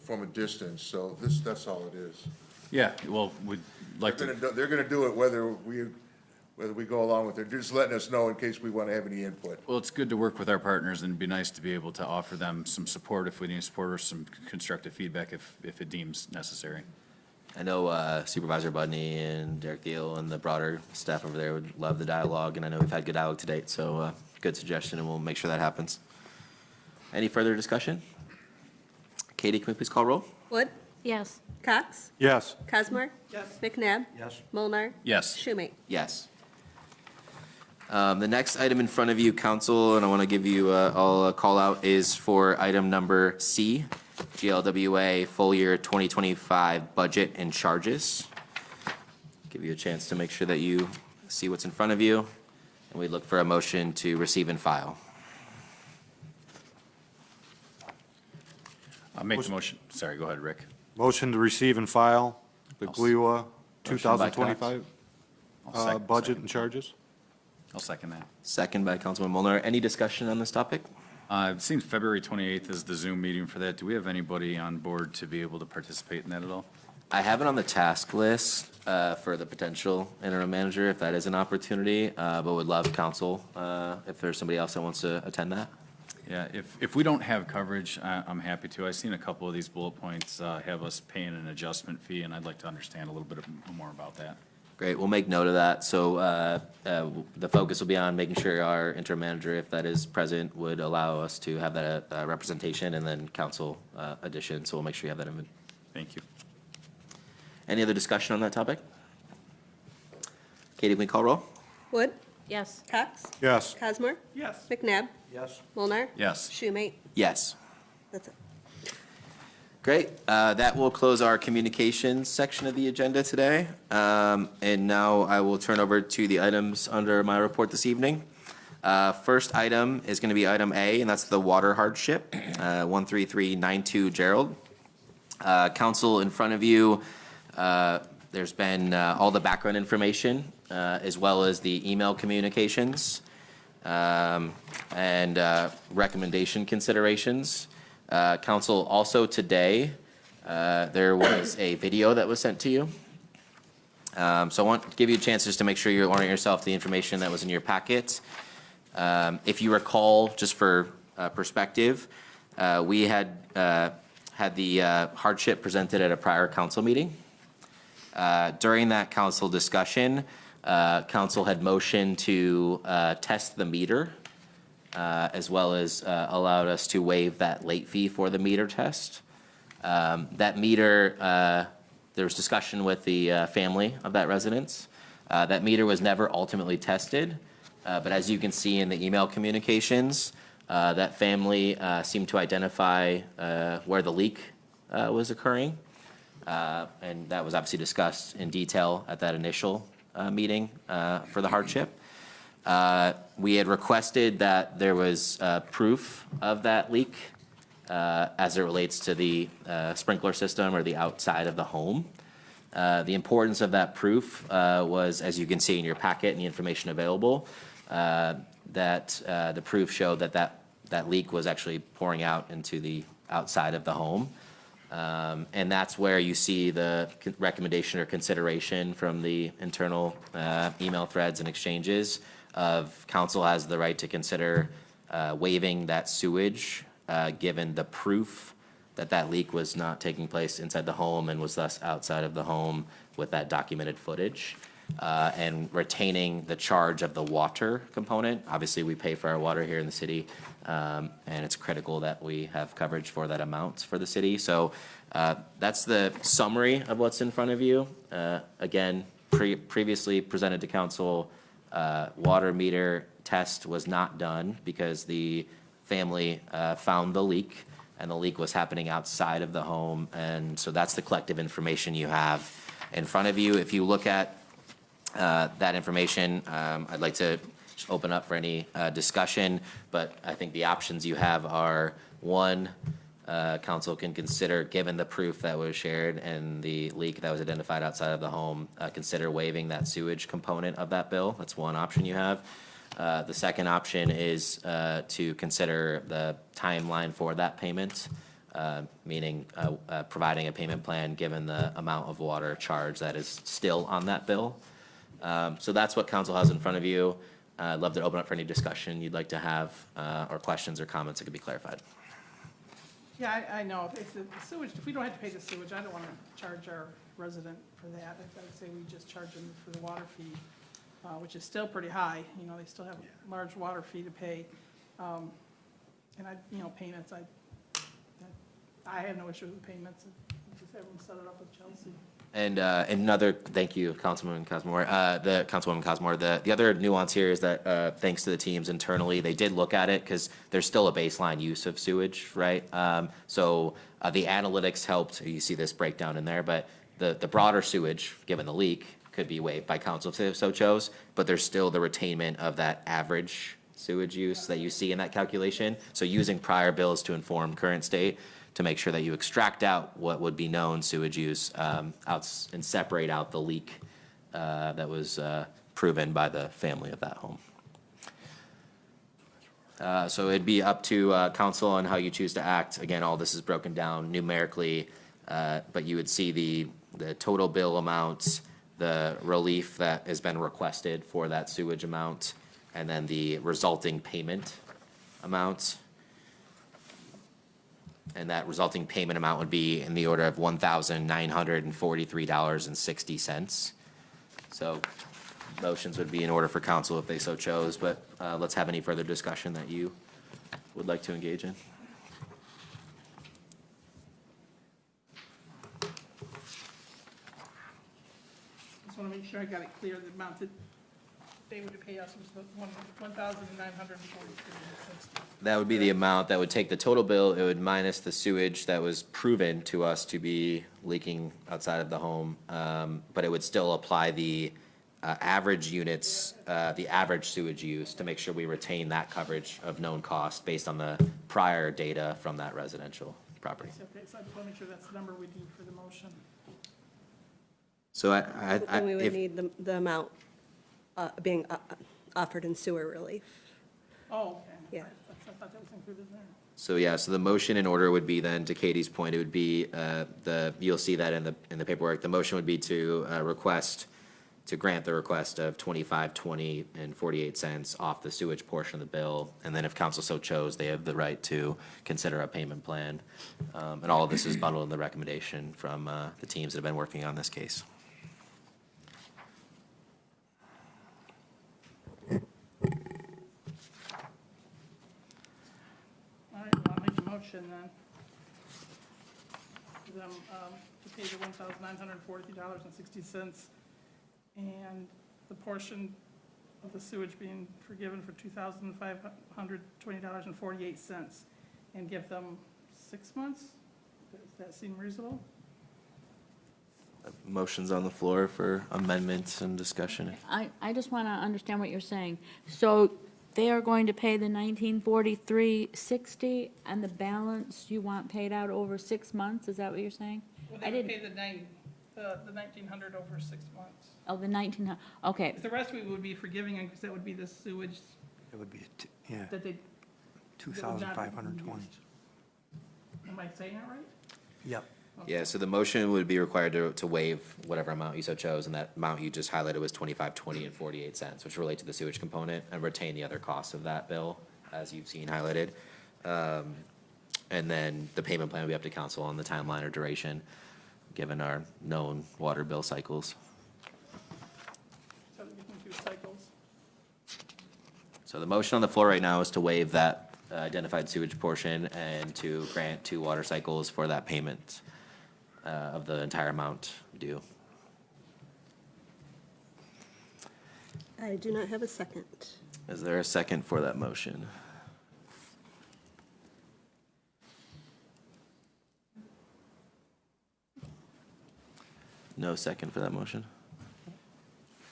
from a distance. So that's all it is. Yeah, well, we'd like to, They're gonna do it whether we go along with it. They're just letting us know in case we want to have any input. well, it's good to work with our partners, and it'd be nice to be able to offer them some support if we need support, or some constructive feedback if it deems necessary. I know Supervisor Budney and Derek Thiel and the broader staff over there would love the dialogue, and I know we've had good dialogue to date, so good suggestion, and we'll make sure that happens. Any further discussion? Katie, can we please call roll? Wood, Yes. Cox, Yes. Cosmore, Yes. McNabb, Yes. Molnar, Yes. Schumate. Yes. The next item in front of you, council, and I want to give you all a call out, is for item number C, GLWA full year 2025 budget and charges. Give you a chance to make sure that you see what's in front of you, and we look for a motion to receive and file. I'll make the motion. Sorry, go ahead, Rick. Motion to receive and file the GLWA Motion by Cox. 2025 I'll budget and charges. I'll second that. Second by Councilman Molnar. Any discussion on this topic? It seems February 28th is the Zoom meeting for that. Do we have anybody on board to be able to participate in that at all? I have it on the task list for the potential interim manager, if that is an opportunity, but would love council if there's somebody else that wants to attend that. Yeah, if we don't have coverage, I'm happy to. I've seen a couple of these bullet points have us paying an adjustment fee, and I'd like to understand a little bit more about that. Great, we'll make note of that. So the focus will be on making sure our interim manager, if that is present, would allow us to have that representation, and then council addition. So we'll make sure you have that in. Thank you. Any other discussion on that topic? Katie, can we call roll? Wood? Yes. Cox? Yes. Cosmore? Yes. McNabb? Yes. Molnar. Yes. Schumate? Yes. That's it. Great. That will close our communications section of the agenda today. And now I will turn over to the items under my report this evening. First item is going to be item A, and that's the water hardship, 13392 Gerald. Council, in front of you, there's been all the background information, as well as the email communications and recommendation considerations. Council, also today, there was a video that was sent to you. So I want to give you a chance just to make sure you're orienting yourself to the information that was in your packet. If you recall, just for perspective, we had the hardship presented at a prior council meeting. During that council discussion, council had motioned to test the meter, as well as allowed us to waive that late fee for the meter test. That meter, there was discussion with the family of that residence. That meter was never ultimately tested, but as you can see in the email communications, that family seemed to identify where the leak was occurring. And that was obviously discussed in detail at that initial meeting for the hardship. We had requested that there was proof of that leak as it relates to the sprinkler system or the outside of the home. The importance of that proof was, as you can see in your packet and the information available, that the proof showed that leak was actually pouring out into the outside of the home. And that's where you see the recommendation or consideration from the internal email threads and exchanges of council has the right to consider waiving that sewage given the proof that that leak was not taking place inside the home and was thus outside of the home with that documented footage. And retaining the charge of the water component. Obviously, we pay for our water here in the city, and it's critical that we have coverage for that amount for the city. So that's the summary of what's in front of you. Again, previously presented to council, water meter test was not done because the family found the leak, and the leak was happening outside of the home. And so that's the collective information you have in front of you. If you look at that information, I'd like to just open up for any discussion, but I think the options you have are, one, council can consider, given the proof that was shared and the leak that was identified outside of the home, consider waiving that sewage component of that bill. That's one option you have. The second option is to consider the timeline for that payment, meaning providing a payment plan given the amount of water charge that is still on that bill. So that's what council has in front of you. I'd love to open up for any discussion you'd like to have, or questions or comments that could be clarified. Yeah, I know, if the sewage, if we don't have to pay the sewage, I don't want to charge our resident for that. I'd say we just charge them for the water fee, which is still pretty high. You know, they still have a large water fee to pay. And payments, I have no issue with payments. Just have them set it up with Chelsea. And another, thank you, Councilwoman Cosmore. The other nuance here is that thanks to the teams internally, they did look at it because there's still a baseline use of sewage, right? So the analytics helped. You see this breakdown in there, but the broader sewage, given the leak, could be waived by council if so chose. But there's still the retainment of that average sewage use that you see in that calculation. So using prior bills to inform current state, to make sure that you extract out what would be known sewage use and separate out the leak that was proven by the family of that home. So it'd be up to council on how you choose to act. Again, all this is broken down numerically, but you would see the total bill amounts, the relief that has been requested for that sewage amount, and then the resulting payment amounts. And that resulting payment amount would be in the order of $1,943.60. So motions would be in order for council if they so chose, but let's have any further discussion that you would like to engage in. Just want to make sure I got it clear, the amount that they would pay us was the $1,943.60. That would be the amount that would take the total bill, it would minus the sewage that was proven to us to be leaking outside of the home. But it would still apply the average units, the average sewage use to make sure we retain that coverage of known cost based on the prior data from that residential property. Okay, so I just want to make sure that's the number we need for the motion. So And we would if, need the amount being offered in sewer relief. Oh, okay. Yeah. I thought that was included there. so yeah, so the motion in order would be then, to Katie's point, it would be, you'll see that in the paperwork, the motion would be to grant the request of $25.20 off the sewage portion of the bill. And then if council so chose, they have the right to consider a payment plan. And all of this is bundled in the recommendation from the teams that have been working on this case. All right, well, I'll make a motion then. To them, to pay the $1,943.60, and the portion of the sewage being forgiven for $2,520.48, and give them 6 months? Does that seem reasonable? Motions on the floor for amendments and discussion. I just want to understand what you're saying. So they are going to pay the 1943.60, and the balance you want paid out over 6 months? Is that what you're saying? Well, I they would didn't- pay the 1,900 over 6 months. Oh, the 19, okay. The rest we would be forgiving, because that would be the sewage It would be, yeah, that they, 2,520. am I saying that right? Yep. Yeah, so the motion would be required to waive whatever amount you so chose, and that amount you just highlighted was $25.20 which relate to the sewage component, and retain the other costs of that bill, as you've seen highlighted. And then the payment plan will be up to council on the timeline or duration, given our known water bill cycles. So we can do cycles. So the motion on the floor right now is to waive that identified sewage portion and to grant 2 water cycles for that payment of the entire amount due. I do not have a second. Is there a second for that motion? No second for that motion?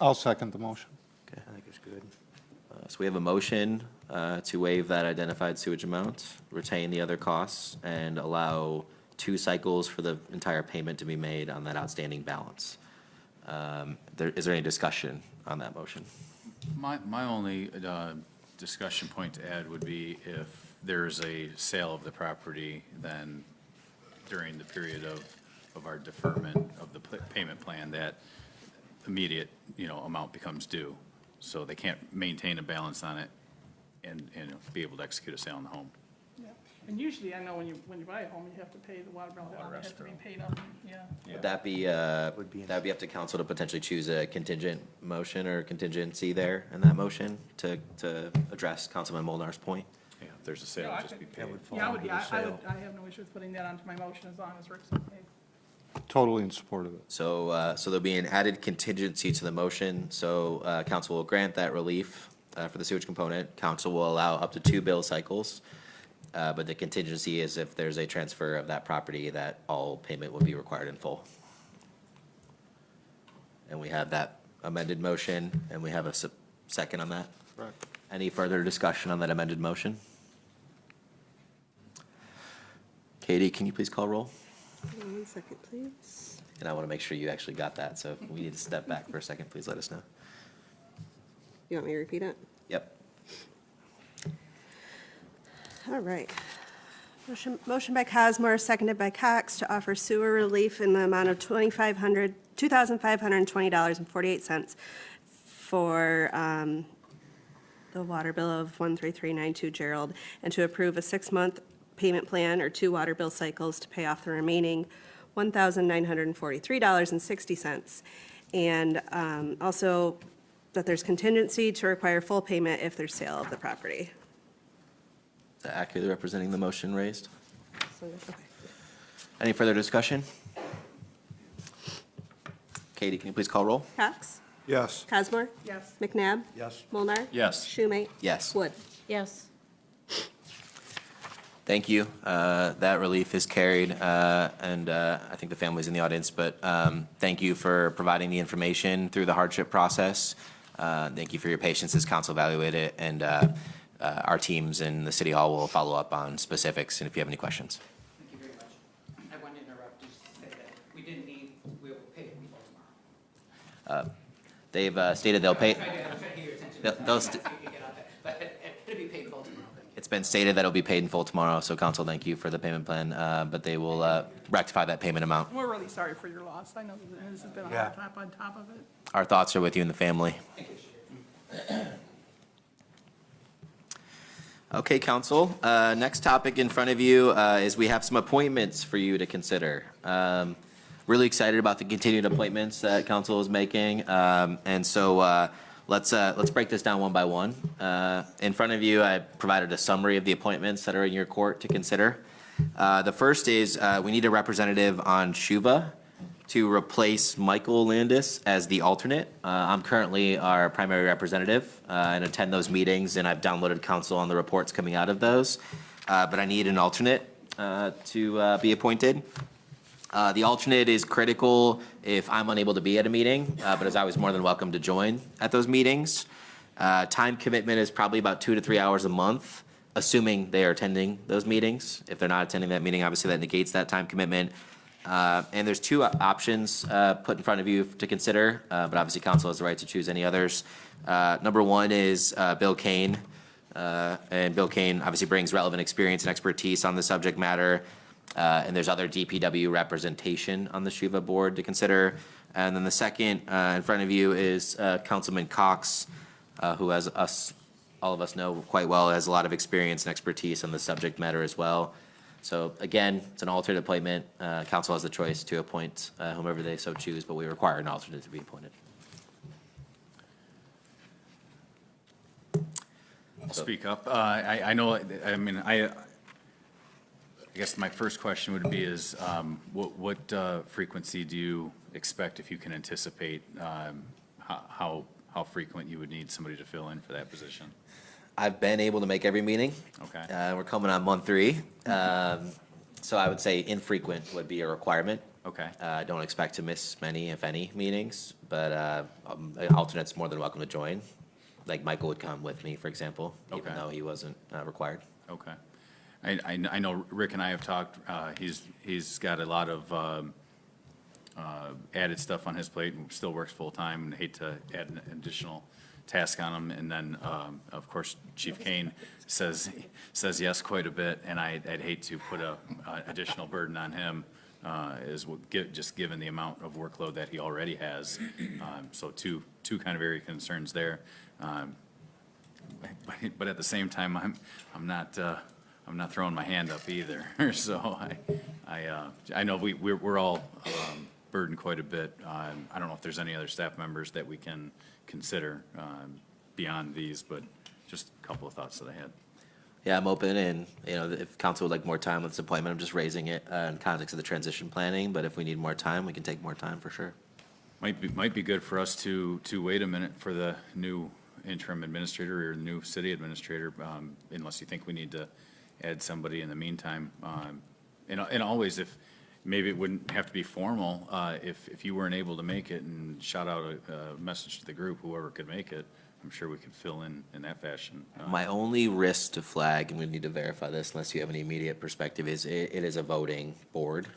I'll second the motion. Okay. I think it's good. So we have a motion to waive that identified sewage amount, retain the other costs, and allow 2 cycles for the entire payment to be made on that outstanding balance. Is there any discussion on that motion? My only discussion point to add would be if there's a sale of the property, then during the period of our deferment of the payment plan, that immediate, amount becomes due. So they can't maintain a balance on it and be able to execute a sale on the home. Yeah. And usually, I know when you buy a home, you have to pay the water bill, it has to be paid up, yeah. Would that be, that'd be up to council to potentially choose a contingent motion or contingency there in that motion to address Councilman Molnar's point? Yeah, if there's a sale, Yeah, I just be could- paid. Yeah, I have no issue with putting that onto my motion as long as Rick's okay. Totally in support of it. So there'll be an added contingency to the motion. So council will grant that relief for the sewage component. Council will allow up to 2 bill cycles. But the contingency is if there's a transfer of that property, that all payment will be required in full. And we have that amended motion, and we have a second on that. Correct. Any further discussion on that amended motion? Katie, can you please call roll? 1 second, please. And I want to make sure you actually got that, so if we need to step back for a second, please let us know. You want me to repeat it? Yep. All right. Motion by Cosmore, seconded by Cox, to offer sewer relief in the amount of $2,520.48 for the water bill of 13392 Gerald, and to approve a 6-month payment plan or 2 water bill cycles to pay off the remaining $1,943.60. And also that there's contingency to require full payment if there's sale of the property. Is that accurately representing the motion raised? So, okay. Any further discussion? Katie, can you please call roll? Cox? Yes. Cosmore? Yes. McNabb? Yes. Molnar. Yes. Schumate? Yes. Wood? Yes. Thank you. That relief is carried, and I think the family's in the audience, but thank you for providing the information through the hardship process. Thank you for your patience as council evaluate it, and our teams in the city hall will follow up on specifics, and if you have any questions. Thank you very much. I want to interrupt just to say that we didn't need, we will pay it tomorrow. They've stated they'll pay. I'm trying to hear your attention. They'll You can get out there, but it'll be paid full tomorrow. Thank you. It's been stated that it'll be paid in full tomorrow, so council, thank you for the payment plan, but they will rectify that payment amount. We're really sorry for your loss. I know that this has been a Yeah. hard top on top of it. Our thoughts are with you and the family. Okay, council, next topic in front of you is we have some appointments for you to consider. Really excited about the continued appointments that council is making, and so let's break this down one by one. In front of you, I provided a summary of the appointments that are in your court to consider. The first is we need a representative on Shuva to replace Michael Landis as the alternate. I'm currently our primary representative and attend those meetings, and I've downloaded council on the reports coming out of those. But I need an alternate to be appointed. The alternate is critical if I'm unable to be at a meeting, but is always more than welcome to join at those meetings. Time commitment is probably about 2 to 3 hours a month, assuming they are attending those meetings. If they're not attending that meeting, obviously that negates that time commitment. And there's 2 options put in front of you to consider, but obviously council has the right to choose any others. Number 1 is Bill Kane. And Bill Kane obviously brings relevant experience and expertise on the subject matter. And there's other DPW representation on the Shuva board to consider. And then the second in front of you is Councilman Cox, who as all of us know quite well, has a lot of experience and expertise on the subject matter as well. So again, it's an alternate appointment. Council has the choice to appoint whomever they so choose, but we require an alternate to be appointed. I'll speak up. I know, I mean, I guess my first question would be is, what frequency do you expect, if you can anticipate, how frequent you would need somebody to fill in for that position? I've been able to make every meeting. Okay. We're coming on month 3. So I would say infrequent would be a requirement. Okay. I don't expect to miss many, if any, meetings, but an alternate's more than welcome to join. Like Michael would come with me, for example, even Okay. though he wasn't required. Okay. I know Rick and I have talked, he's got a lot of added stuff on his plate and still works full-time, and hate to add an additional task on him. And then, of course, Chief Kane says yes quite a bit, and I'd hate to put a additional burden on him, just given the amount of workload that he already has. So two kind of area concerns there. But at the same time, I'm not throwing my hand up either. So I know we're all burdened quite a bit. I don't know if there's any other staff members that we can consider beyond these, but just a couple of thoughts that I had. Yeah, I'm open, and if council would like more time with this appointment, I'm just raising it in context of the transition planning. But if we need more time, we can take more time for sure. Might be good for us to wait a minute for the new interim administrator or new city administrator, unless you think we need to add somebody in the meantime. And always, if maybe it wouldn't have to be formal, if you weren't able to make it, and shout out a message to the group, whoever could make it, I'm sure we could fill in that fashion. My only risk to flag, and we need to verify this unless you have any immediate perspective, is it is a voting board.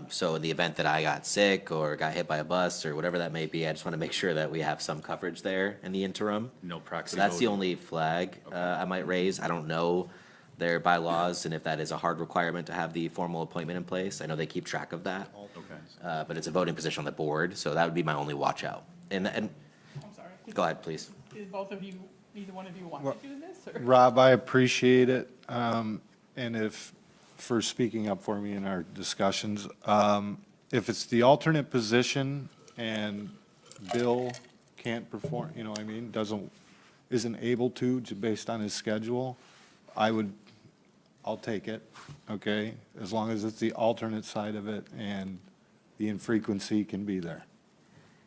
So in the event that I got sick or got hit by a bus or whatever that may be, I just want to make sure that we have some coverage there in the interim. No proxy So that's the voting. only flag I might raise. I don't know their bylaws and if that is a hard requirement to have the formal appointment in place. I know they keep track of that. Okay. But it's a voting position on the board, so that would be my only watch out. And I'm sorry. go ahead, please. Did both of you, either one of you want to do this? Or? Rob, I appreciate it. and if, for speaking up for me in our discussions, if it's the alternate position and Bill can't perform, you know what I mean, isn't able to based on his schedule, I'll take it, okay? As long as it's the alternate side of it and the infrequency can be there.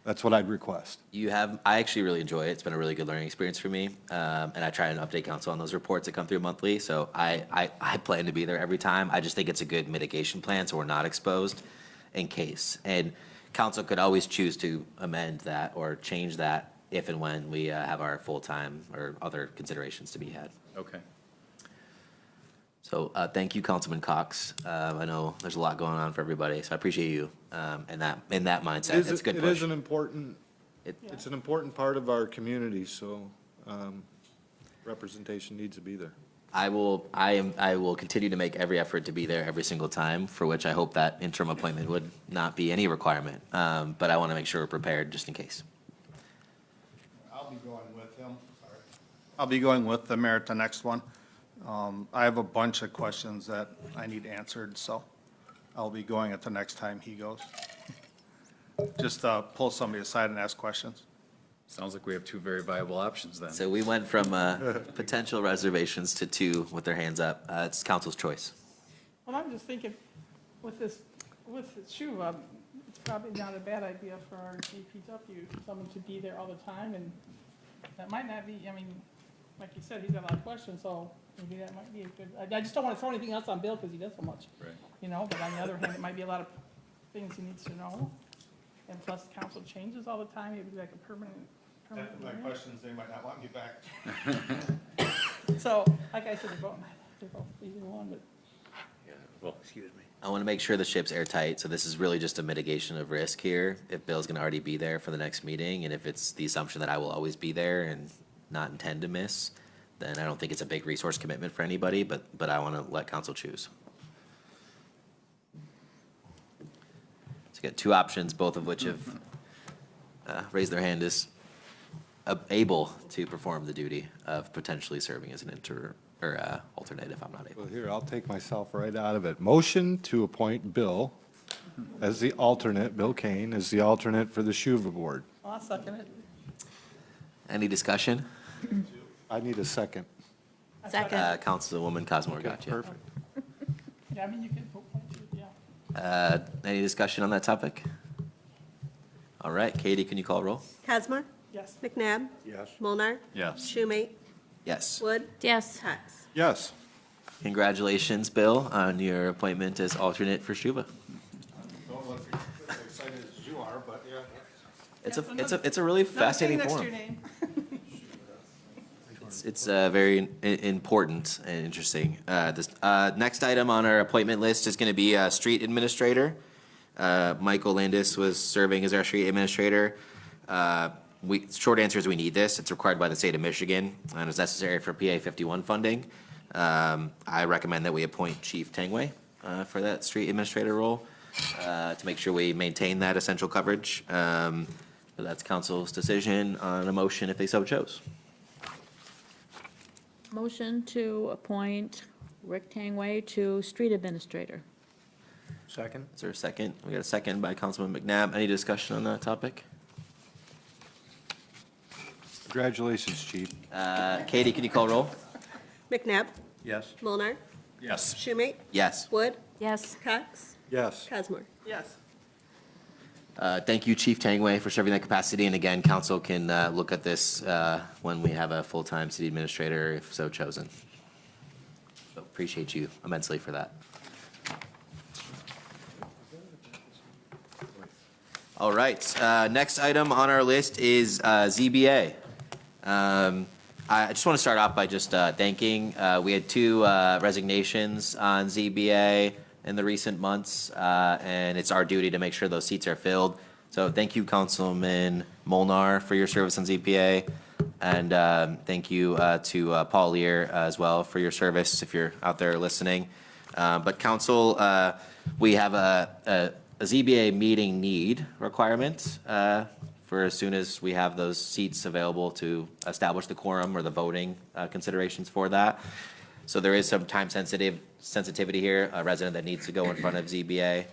That's what I'd request. I actually really enjoy it. It's been a really good learning experience for me. And I try and update council on those reports that come through monthly. So I plan to be there every time. I just think it's a good mitigation plan so we're not exposed in case. And council could always choose to amend that or change that if and when we have our full-time or other considerations to be had. Okay. So thank you, Councilman Cox. I know there's a lot going on for everybody, so I appreciate you in that mindset. It's a good It push. is an important, it's an important part of our community, so representation needs to be there. I will continue to make every effort to be there every single time, for which I hope that interim appointment would not be any requirement. But I want to make sure we're prepared just in case. I'll be going with him. I'll be going with the mayor at the next one. I have a bunch of questions that I need answered, so I'll be going at the next time he goes. Just pull somebody aside and ask questions. Sounds like we have two very viable options then. So we went from potential reservations to two with their hands up. It's council's choice. Well, I'm just thinking, with Shuva, it's probably not a bad idea for our DPW, someone to be there all the time, and that might not be, I mean, like you said, he's got a lot of questions, so maybe that might be a good, I just don't want to throw anything else on Bill because he does so much. Right. You know, but on the other hand, it might be a lot of things he needs to know. And plus, council changes all the time, it'd be like a permanent. My questions, they might not want me back. So, like I said, they're both either one, but. Well, excuse me. I want to make sure the ship's airtight, so this is really just a mitigation of risk here. If Bill's going to already be there for the next meeting, and if it's the assumption that I will always be there and not intend to miss, then I don't think it's a big resource commitment for anybody, but I want to let council choose. So you got two options, both of which have raised their hand as able to perform the duty of potentially serving as an alternate if I'm not able. Well, here, I'll take myself right out of it. Motion to appoint Bill as the alternate, Bill Kane, as the alternate for the Shuva Board. I'll second it. Any discussion? I need a second. Second. Councilwoman Cosmore, got you. Perfect. Yeah, I mean, you can appoint you, yeah. Any discussion on that topic? All right, Katie, can you call roll? Casmore? Yes. McNabb? Yes. Molnar. Yes. Schumate? Yes. Wood? Yes. Cox? Yes. Congratulations, Bill, on your appointment as alternate for Shuba. Don't look as excited as you are, but yeah. It's a really Another thing fascinating next to forum. your name. It's very important and interesting. This next item on our appointment list is going to be street administrator. Michael Landis was serving as our street administrator. Short answer is we need this. It's required by the state of Michigan and is necessary for PA 51 funding. I recommend that we appoint Chief Tangway for that street administrator role to make sure we maintain that essential coverage. But that's council's decision on a motion if they so chose. Motion to appoint Rick Tangway to street administrator. Second? Is there a second? We got a second by Councilman McNabb. Any discussion on that topic? Congratulations, Chief. Katie, can you call roll? McNabb? Yes. Molnar. Yes. Schumate? Yes. Wood? Yes. Cox? Yes. Casmore? Yes. Thank you, Chief Tangway, for serving that capacity. And again, council can look at this when we have a full-time city administrator, if so chosen. So appreciate you immensely for that. All right, next item on our list is ZBA. I just want to start off by just thanking. We had two resignations on ZBA in the recent months, and it's our duty to make sure those seats are filled. So thank you, Councilman Molnar, for your service on ZBA, and thank you to Paul Lear as well for your service if you're out there listening. But council, we have a ZBA meeting need requirement for as soon as we have those seats available to establish the quorum or the voting considerations for that. So there is some time sensitivity here, a resident that needs to go in front of ZBA.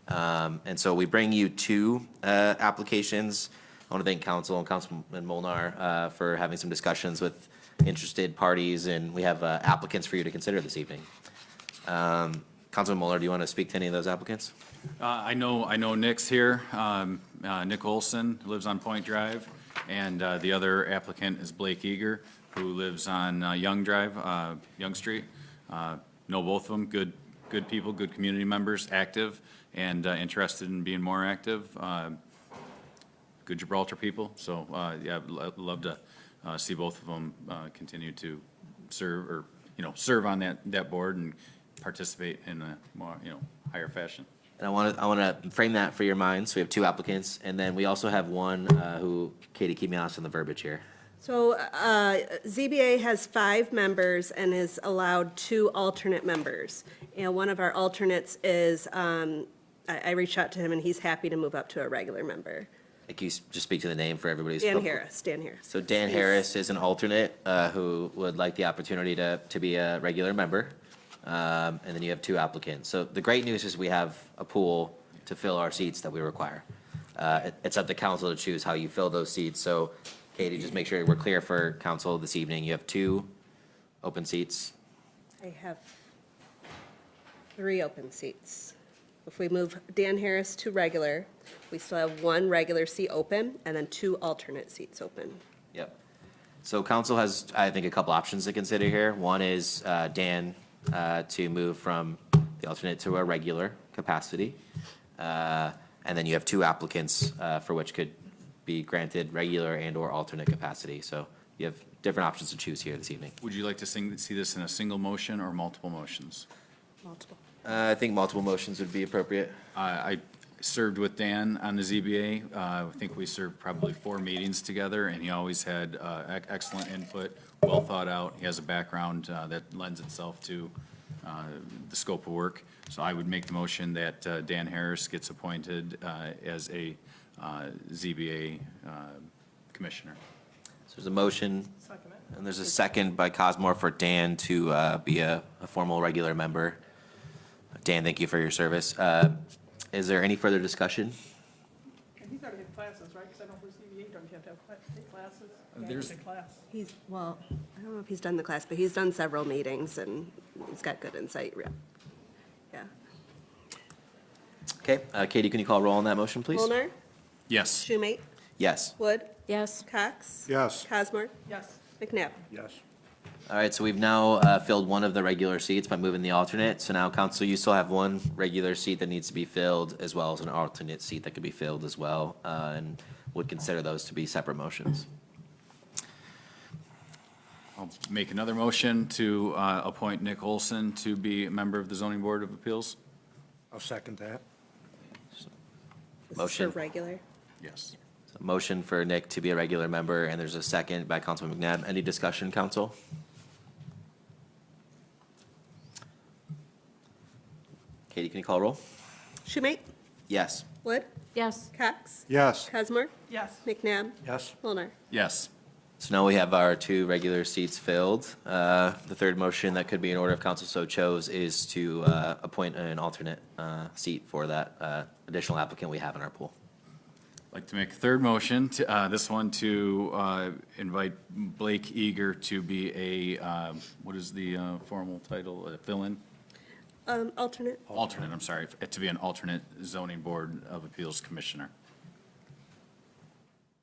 And so we bring you two applications. I want to thank council and Councilman Molnar for having some discussions with interested parties, and we have applicants for you to consider this evening. Councilman Molnar, do you want to speak to any of those applicants? I know Nick's here. Nick Olson lives on Point Drive, and the other applicant is Blake Eager, who lives on Young Drive, Young Street. Know both of them, good people, good community members, active, and interested in being more active. Good Gibraltar people, so yeah, I'd love to see both of them continue to serve, or, serve on that board and participate in a more, higher fashion. And I want to frame that for your minds. We have two applicants, and then we also have one who, Katie, keep me honest on the verbiage here. So ZBA has 5 members and is allowed 2 alternate members. And one of our alternates is, I reached out to him, and he's happy to move up to a regular member. Can you just speak to the name for everybody's? Dan Harris. So Dan Harris is an alternate who would like the opportunity to be a regular member. And then you have 2 applicants. So the great news is we have a pool to fill our seats that we require. It's up to council to choose how you fill those seats. So Katie, just make sure we're clear for council this evening. You have 2 open seats. I have 3 open seats. If we move Dan Harris to regular, we still have 1 regular seat open and then 2 alternate seats open. Yep. So council has, I think, a couple options to consider here. One is Dan to move from the alternate to a regular capacity. And then you have 2 applicants for which could be granted regular and or alternate capacity. So you have different options to choose here this evening. Would you like to see this in a single motion or multiple motions? Multiple. I think multiple motions would be appropriate. I served with Dan on the ZBA. I think we served probably 4 meetings together, and he always had excellent input, well thought out. He has a background that lends itself to the scope of work. So I would make the motion that Dan Harris gets appointed as a ZBA commissioner. So there's a motion, Second it. and there's a second by Cosmore for Dan to be a formal regular member. Dan, thank you for your service. Is there any further discussion? And he's already had classes, right? Because I know for ZBA, don't you have to take classes? Yeah, There's- take class. Well, I don't know if he's done the class, but he's done several meetings and he's got good insight. Yeah. Okay, Katie, can you call roll on that motion, please? Molnar, Yes. Schumate, Yes. Wood, Yes. Cox. Yes. Cosmore, Yes. McNabb. Yes. All right, so we've now filled one of the regular seats by moving the alternate. So now, council, you still have 1 regular seat that needs to be filled, as well as an alternate seat that could be filled as well, and would consider those to be separate motions. I'll make another motion to appoint Nick Olson to be a member of the Zoning Board of Appeals. I'll second that. This is Motion. for regular. Yes. So motion for Nick to be a regular member, and there's a second by Councilman McNabb. Any discussion, council? Katie, can you call roll? Schumate, Yes. Wood, Yes. Cox. Yes. Cosmore, Yes. McNabb, Yes. Molnar. Yes. So now we have our 2 regular seats filled. The third motion that could be in order if council so chose is to appoint an alternate seat for that additional applicant we have in our pool. I'd like to make a third motion, this one to invite Blake Eager to be a, what is the formal title, fill-in? Alternate. Alternate, I'm sorry, to be an alternate zoning board of appeals commissioner.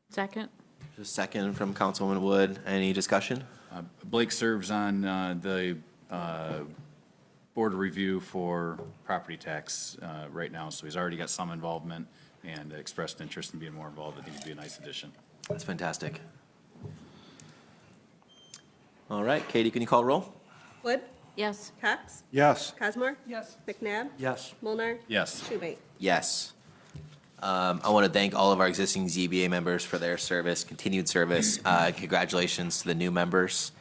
Second? Just a second from Councilwoman Wood. Any discussion? Blake serves on the board of review for property tax right now, so he's already got some involvement and expressed interest in being more involved. I think it'd be a nice addition. That's fantastic. All right, Katie, can you call roll? Wood, Yes. Cox. Yes. Cosmore, Yes. McNabb, Yes. Molnar. Yes. Schumate. Yes. I want to thank all of our existing ZBA members for their service, continued service. Congratulations to the new members.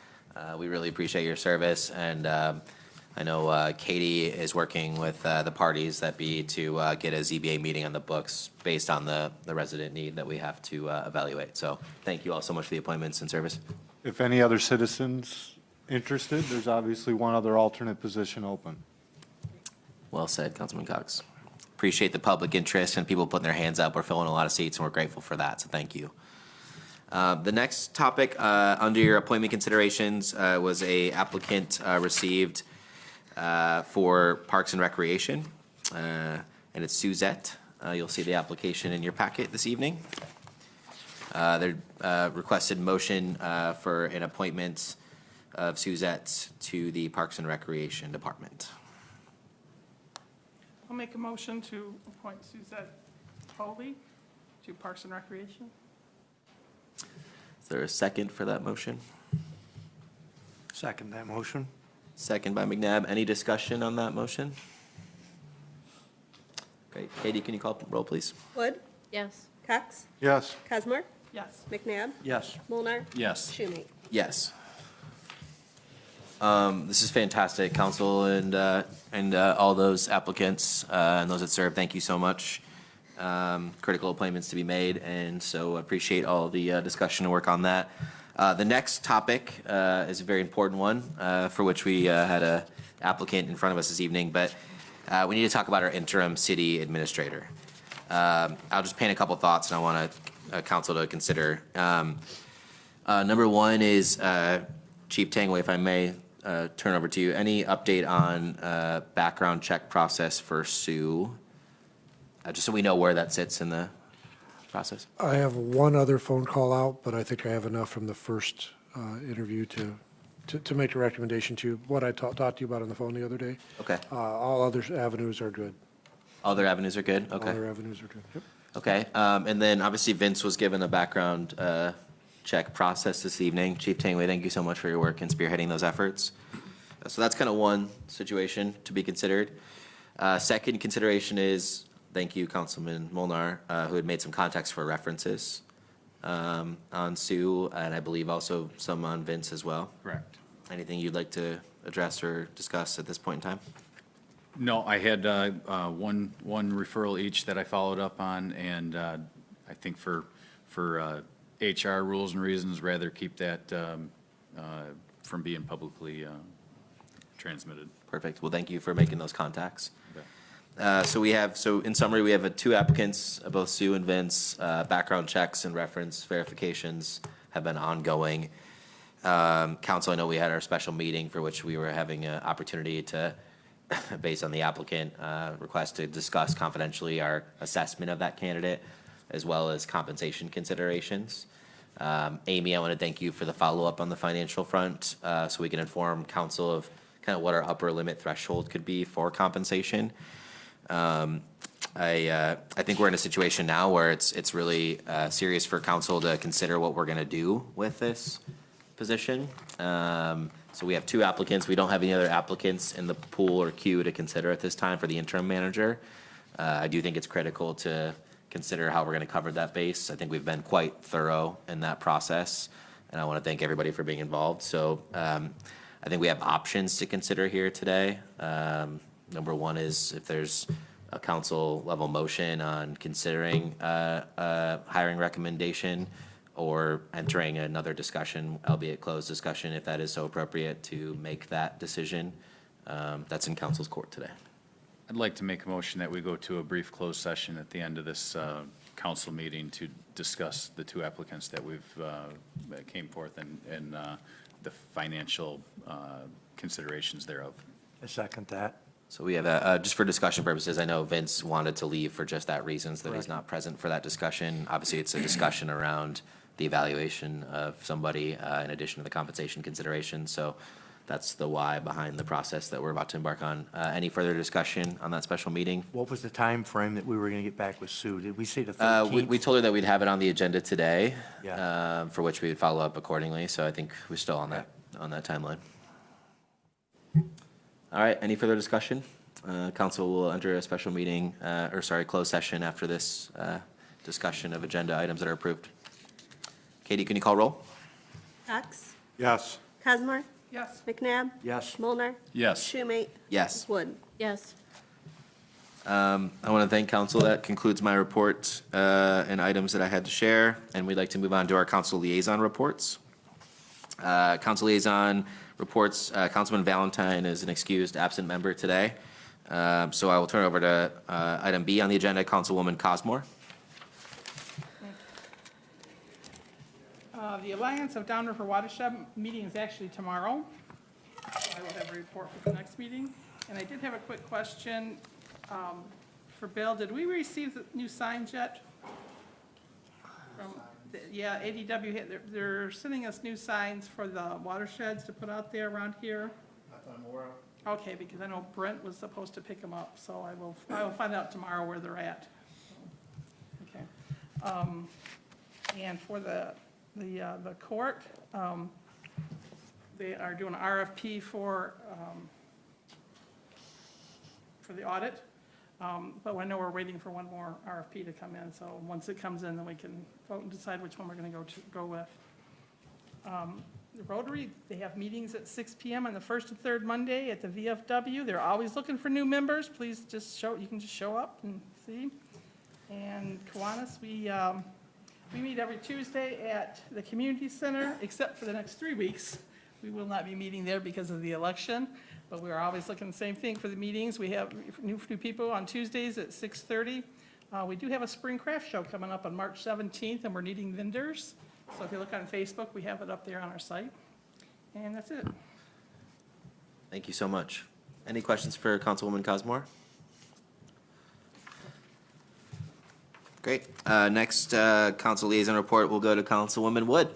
We really appreciate your service, and I know Katie is working with the parties that be to get a ZBA meeting on the books based on the resident need that we have to evaluate. So thank you all so much for the appointments and service. If any other citizens interested, there's obviously one other alternate position open. Well said, Councilman Cox. Appreciate the public interest and people putting their hands up. We're filling a lot of seats, and we're grateful for that, so thank you. The next topic under your appointment considerations was a applicant received for Parks and Recreation, and it's Suzette. You'll see the application in your packet this evening. They requested motion for an appointment of Suzette to the Parks and Recreation Department. I'll make a motion to appoint Suzette Foley to Parks and Recreation. Is there a second for that motion? Second that motion. Second by McNabb. Any discussion on that motion? Great. Katie, can you call roll, please? Wood, Yes. Cox, Yes. Cosmore, Yes. McNabb, Yes. Mulnar, Yes. Schumate. Yes. This is fantastic, council and all those applicants and those that serve. Thank you so much. Critical appointments to be made, and so appreciate all the discussion and work on that. The next topic is a very important one for which we had a applicant in front of us this evening, but we need to talk about our interim city administrator. I'll just paint a couple thoughts, and I want council to consider. Number one is Chief Tangway, if I may turn over to you. Any update on background check process for Sue? Just so we know where that sits in the process. I have one other phone call out, but I think I have enough from the first interview to make a recommendation to you. What I talked to you about on the phone the other day. Okay. All other avenues are good. Other avenues are good? All Okay. other avenues are good. Yep. Okay, and then obviously Vince was given a background check process this evening. Chief Tangway, thank you so much for your work in spearheading those efforts. So that's kind of one situation to be considered. Second consideration is, thank you, Councilman Molnar, who had made some contacts for references on Sue, and I believe also some on Vince as well. Correct. Anything you'd like to address or discuss at this point in time? No, I had one referral each that I followed up on, and I think for HR rules and reasons, rather keep that from being publicly transmitted. Perfect. Well, thank you for making those contacts. So in summary, we have two applicants, both Sue and Vince. Background checks and reference verifications have been ongoing. Council, I know we had our special meeting for which we were having an opportunity to, based on the applicant request, to discuss confidentially our assessment of that candidate, as well as compensation considerations. Amy, I want to thank you for the follow-up on the financial front, so we can inform council of kind of what our upper limit threshold could be for compensation. I think we're in a situation now where it's really serious for council to consider what we're going to do with this position. So we have two applicants. We don't have any other applicants in the pool or queue to consider at this time for the interim manager. I do think it's critical to consider how we're going to cover that base. I think we've been quite thorough in that process, and I want to thank everybody for being involved. So I think we have options to consider here today. Number one is if there's a council level motion on considering a hiring recommendation or entering another discussion, albeit closed discussion, if that is so appropriate to make that decision. That's in council's court today. I'd like to make a motion that we go to a brief closed session at the end of this council meeting to discuss the two applicants that that came forth and the financial considerations thereof. I second that. So we have, just for discussion purposes, I know Vince wanted to leave for just that reason, so that he's not present for that discussion. Obviously, it's a discussion around the evaluation of somebody in addition to the compensation consideration. So that's the why behind the process that we're about to embark on. Any further discussion on that special meeting? What was the time frame that we were going to get back with Sue? Did we say the 13th? We told her that we'd have it on the agenda today, Yeah. for which we would follow up accordingly. So I think we're still on that timeline. All right, any further discussion? Council will enter a special meeting, closed session after this discussion of agenda items that are approved. Katie, can you call roll? Cox, Yes. Cosmore, Yes. McNabb, Yes. Mulnar, Yes. Schumate, Yes. Wood. Yes. I want to thank council. That concludes my report and items that I had to share, and we'd like to move on to our council liaison reports. Council liaison reports. Councilman Valentine is an excused absent member today. So I will turn over to item B on the agenda, Councilwoman Cosmore. The Alliance of Downriver Watershed meeting is actually tomorrow. I will have a report for the next meeting. And I did have a quick question for Bill. Did we receive the new signs yet? Yeah, ADW, they're sending us new signs for the watersheds to put out there around here. Okay, because I know Brent was supposed to pick them up, so I will find out tomorrow where they're at. Okay. And for the court, they are doing an RFP for the audit. But I know we're waiting for one more RFP to come in, so once it comes in, then we can vote and decide which one we're gonna go with. The Rotary, they have meetings at 6 PM on the first and third Monday at the VFW. They're always looking for new members. Please you can just show up and see. And Kiwanis, we meet every Tuesday at the community center, except for the next 3 weeks. We will not be meeting there because of the election, but we're always looking the same thing for the meetings. We have new people on Tuesdays at 6:30. We do have a spring craft show coming up on March 17th, and we're needing vendors. So if you look on Facebook, we have it up there on our site. And that's it. Thank you so much. Any questions for Councilwoman Cosmore? Great. Next, council liaison report will go to Councilwoman Wood.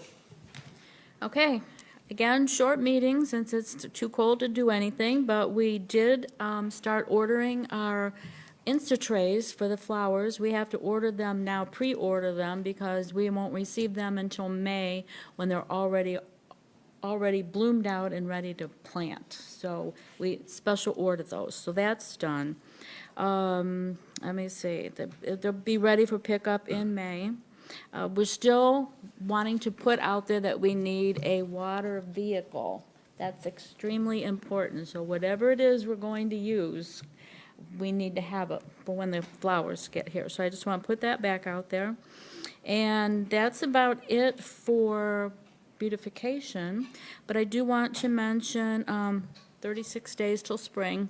Okay, again, short meeting since it's too cold to do anything, but we did start ordering our Insta-trays for the flowers. We have to order them now, pre-order them, because we won't receive them until May when they're already bloomed out and ready to plant. So we special order those, so that's done. Let me see, they'll be ready for pickup in May. We're still wanting to put out there that we need a water vehicle. That's extremely important, so whatever it is we're going to use, we need to have it for when the flowers get here. So I just want to put that back out there. And that's about it for beautification, but I do want to mention 36 days till spring,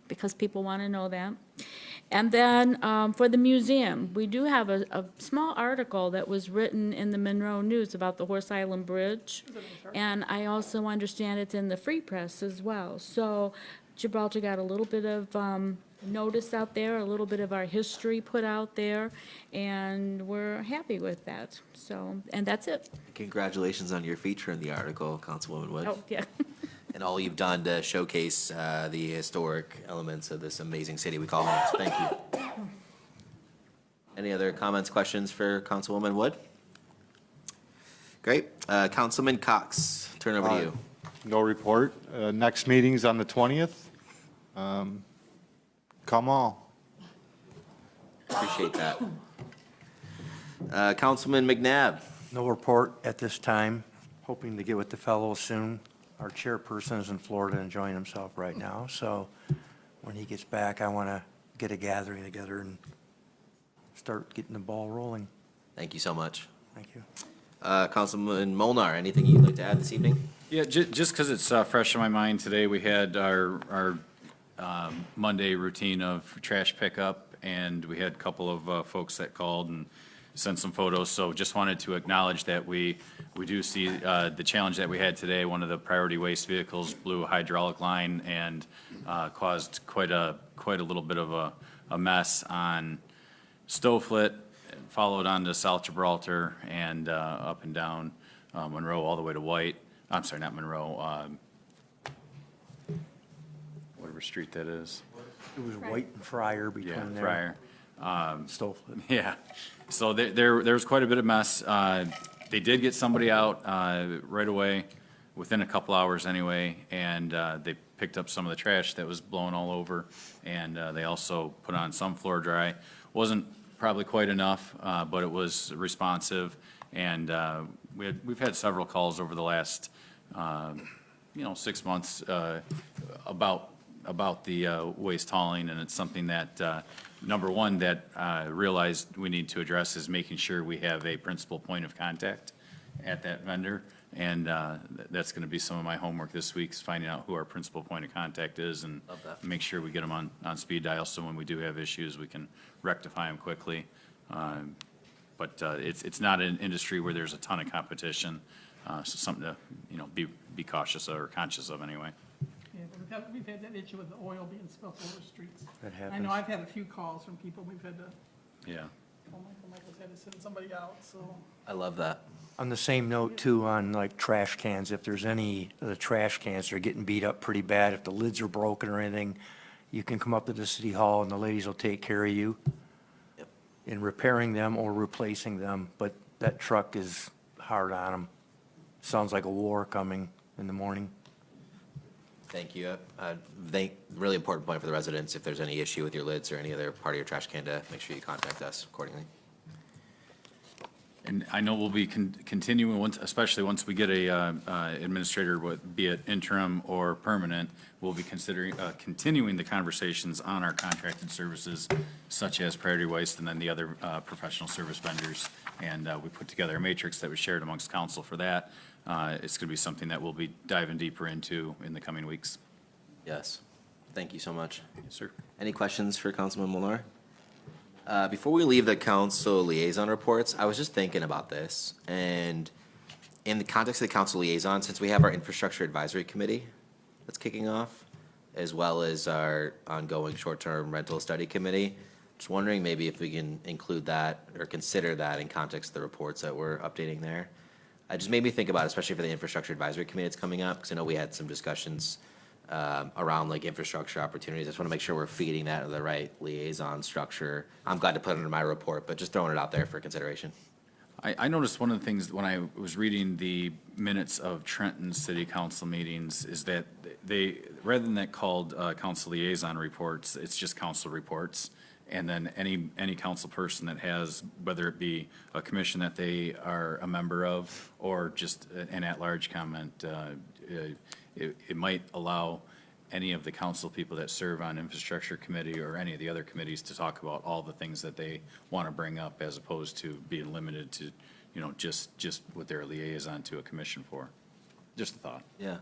because people want to know that. And then for the museum, we do have a small article that was written in the Monroe News about the Horse Island Bridge, and I also understand it's in the Free Press as well. So Gibraltar got a little bit of notice out there, a little bit of our history put out there, and we're happy with that. So, and that's it. Congratulations on your feature in the article, Councilwoman Wood. Oh, yeah. And all you've done to showcase the historic elements of this amazing city we call home. So thank you. Any other comments, questions for Councilwoman Wood? Great. Councilman Cox, turn over to you. No report. Next meeting's on the 20th. Come all. Appreciate that. Councilman McNabb. No report at this time. Hoping to get with the fellows soon. Our chairperson is in Florida enjoying himself right now, so when he gets back, I want to get a gathering together and start getting the ball rolling. Thank you so much. Thank you. Councilman Molnar, anything you'd like to add this evening? Yeah, just because it's fresh in my mind today, we had our Monday routine of trash pickup, and we had a couple of folks that called and sent some photos. So just wanted to acknowledge that we do see the challenge that we had today. One of the priority waste vehicles blew a hydraulic line and caused quite a little bit of a mess on Stowflit, followed on to South Gibraltar and up and down Monroe all the way to White. I'm sorry, not Monroe. Whatever street that is. It was White and Friar between Yeah, there. Friar. Stowflit. Yeah, so there was quite a bit of mess. They did get somebody out right away, within a couple hours anyway, and they picked up some of the trash that was blown all over, and they also put on some floor dry. Wasn't probably quite enough, but it was responsive, and we've had several calls over the last 6 months about the waste hauling, and it's something that number one that realized we need to address is making sure we have a principal point of contact at that vendor And that's going to be some of my homework this week, is finding out who our principal point of contact is and Love that. make sure we get them on speed dial, so when we do have issues, we can rectify them quickly. But it's not an industry where there's a ton of competition, so something to, be cautious of or conscious of anyway. Yeah, we've had that issue with the oil being spilled over streets. That I know happens. I've had a few calls from people, we've had to, Yeah. Michael's had to send somebody out, so. I love that. On the same note too, on like trash cans, if there's any of the trash cans that are getting beat up pretty bad, if the lids are broken or anything, you can come up to the city hall and the ladies will take care of you Yep. in repairing them or replacing them, but that truck is hard on them. Sounds like a war coming in the morning. Thank you. Really important point for the residents. If there's any issue with your lids or any other part of your trash can, to make sure you contact us accordingly. And I know we'll be continuing, especially once we get a administrator, be it interim or permanent, we'll be considering, continuing the conversations on our contracted services, such as Priority Waste and then the other professional service vendors. And we put together a matrix that was shared amongst council for that. It's going to be something that we'll be diving deeper into in the coming weeks. Yes. Thank you so much. Yes, sir. Any questions for Councilman Molnar? Before we leave the council liaison reports, I was just thinking about this, and in the context of the council liaison, since we have our infrastructure advisory committee that's kicking off, as well as our ongoing short-term rental study committee, just wondering maybe if we can include that or consider that in context of the reports that we're updating there. It just made me think about, especially for the infrastructure advisory committee that's coming up, because I know we had some discussions around like infrastructure opportunities. I just want to make sure we're feeding that to the right liaison structure. I'm glad to put it into my report, but just throwing it out there for consideration. I noticed one of the things when I was reading the minutes of Trenton City Council meetings is that they, rather than that called council liaison reports, it's just council reports. And then any council person that has, whether it be a commission that they are a member of or just an at-large comment, it might allow any of the council people that serve on infrastructure committee or any of the other committees to talk about all the things that they want to bring up, as opposed to being limited to, just what their liaison to a commission for. Just a thought. Yeah.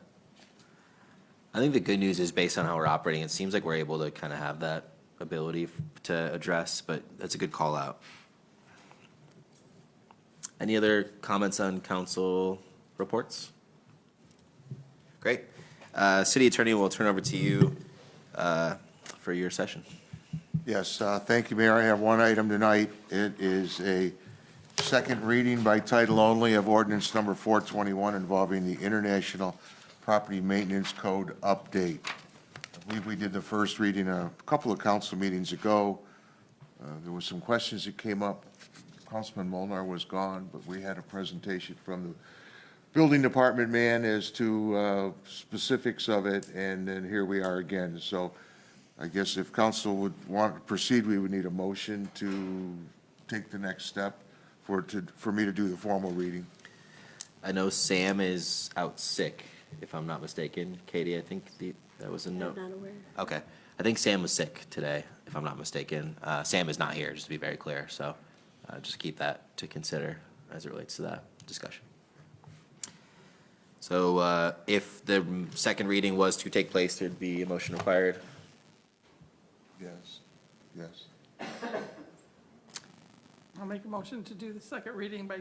I think the good news is, based on how we're operating, it seems like we're able to kind of have that ability to address, but that's a good call out. Any other comments on council reports? Great. City Attorney, we'll turn over to you for your session. Yes, thank you, Mayor. I have one item tonight. It is a second reading by title only of ordinance number 421 involving the International Property Maintenance Code update. I believe we did the first reading a couple of council meetings ago. There were some questions that came up. Councilman Molnar was gone, but we had a presentation from the building department man as to specifics of it, and then here we are again. So I guess if council would want to proceed, we would need a motion to take the next step for me to do the formal reading. I know Sam is out sick, if I'm not mistaken. Katie, I think that was a note. I'm not aware. Okay. I think Sam was sick today, if I'm not mistaken. Sam is not here, just to be very clear, so just keep that to consider as it relates to that discussion. So if the second reading was to take place, there'd be a motion required. Yes, yes. I'll make a motion to do the second reading